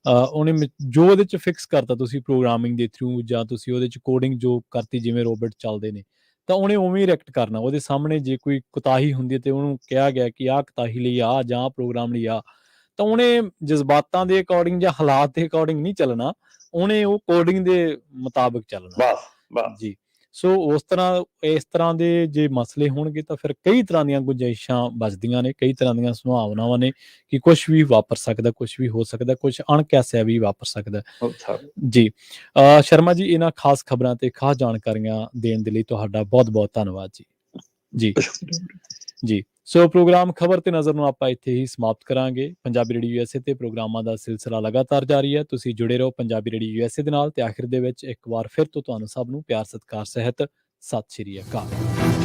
ਉਹਨੇ ਜੋ ਉਹਦੇ 'ਚ ਫਿਕਸ ਕਰਤਾ ਤੁਸੀਂ ਪ੍ਰੋਗਰਾਮਿੰਗ ਦੇ ਥਰੂ, ਜਾਂ ਤੁਸੀਂ ਉਹਦੇ 'ਚ ਕੋਡਿੰਗ ਜੋ ਕਰਤੀ ਜਿਵੇਂ ਰੋਬੋਟ ਚੱਲਦੇ ਨੇ, ਤਾਂ ਉਹਨੇ ਉਵੇਂ ਹੀ ਰਿਐਕਟ ਕਰਨਾ। ਉਹਦੇ ਸਾਹਮਣੇ ਜੇ ਕੋਈ ਕੁਤਾਹੀ ਹੁੰਦੀ ਹੈ ਤੇ ਉਹਨੂੰ ਕਿਹਾ ਗਿਆ ਕਿ ਆਹ ਕੁਤਾਹੀ ਲਈ ਆ ਜਾਂ ਪ੍ਰੋਗਰਾਮ ਲਈ ਆ, ਤਾਂ ਉਹਨੇ ਜਜ਼ਬਾਤਾਂ ਦੇ ਅਕੋਰਡਿੰਗ ਜਾਂ ਹਾਲਾਤ ਦੇ ਅਕੋਰਡਿੰਗ ਨਹੀਂ ਚੱਲਣਾ, ਉਹਨੇ ਉਹ ਕੋਡਿੰਗ ਦੇ ਮੁਤਾਬਿਕ ਚੱਲਣਾ ਜੀ। ਸੋ ਉਸ ਤਰ੍ਹਾਂ ਇਸ ਤਰ੍ਹਾਂ ਦੇ ਜੇ ਮਸਲੇ ਹੋਣਗੇ ਤਾਂ ਫਿਰ ਕਈ ਤਰ੍ਹਾਂ ਦੀਆਂ ਗੁੰਜਾਇਸ਼ਾਂ ਬਚਦੀਆਂ ਨੇ, ਕਈ ਤਰ੍ਹਾਂ ਦੀਆਂ ਸੰਭਾਵਨਾਵਾਂ ਨੇ ਕਿ ਕੁਝ ਵੀ ਵਾਪਰ ਸਕਦਾ, ਕੁਝ ਵੀ ਹੋ ਸਕਦਾ, ਕੁਝ ਅਣਕਿਆਸਿਆ ਵੀ ਵਾਪਰ ਸਕਦਾ। ਜੀ ਸ਼ਰਮਾ ਜੀ, ਇਹਨਾਂ ਖਾਸ ਖਬਰਾਂ ਤੇ ਖਾਸ ਜਾਣਕਾਰੀਆਂ ਦੇਣ ਦੇ ਲਈ ਤੁਹਾਡਾ ਬਹੁਤ-ਬਹੁਤ ਧੰਨਵਾਦ ਜੀ। ਜੀ ਜੀ ਸੋ ਪ੍ਰੋਗਰਾਮ ਖਬਰ ਤੇ ਨਜ਼ਰ ਨੂੰ ਆਪਾਂ ਇੱਥੇ ਹੀ ਸਮਾਪਤ ਕਰਾਂਗੇ। ਪੰਜਾਬੀ ਰੇਡੀਓ ਯੂਐਸਏ ਤੇ ਪ੍ਰੋਗਰਾਮਾਂ ਦਾ ਸਿਲਸਿਲਾ ਲਗਾਤਾਰ ਜਾਰੀ ਹੈ। ਤੁਸੀਂ ਜੁੜੇ ਰਹੋ ਪੰਜਾਬੀ ਰੇਡੀਓ ਯੂਐਸਏ ਦੇ ਨਾਲ ਤੇ ਆਖਿਰ ਦੇ ਵਿੱਚ ਇੱਕ ਵਾਰ ਫਿਰ ਤੋਂ ਤੁਹਾਨੂੰ ਸਭ ਨੂੰ ਪਿਆਰ ਸਤਿਕਾਰ ਸਹਿਤ ਸਤਿ ਸ਼੍ਰੀ ਅਕਾਲ।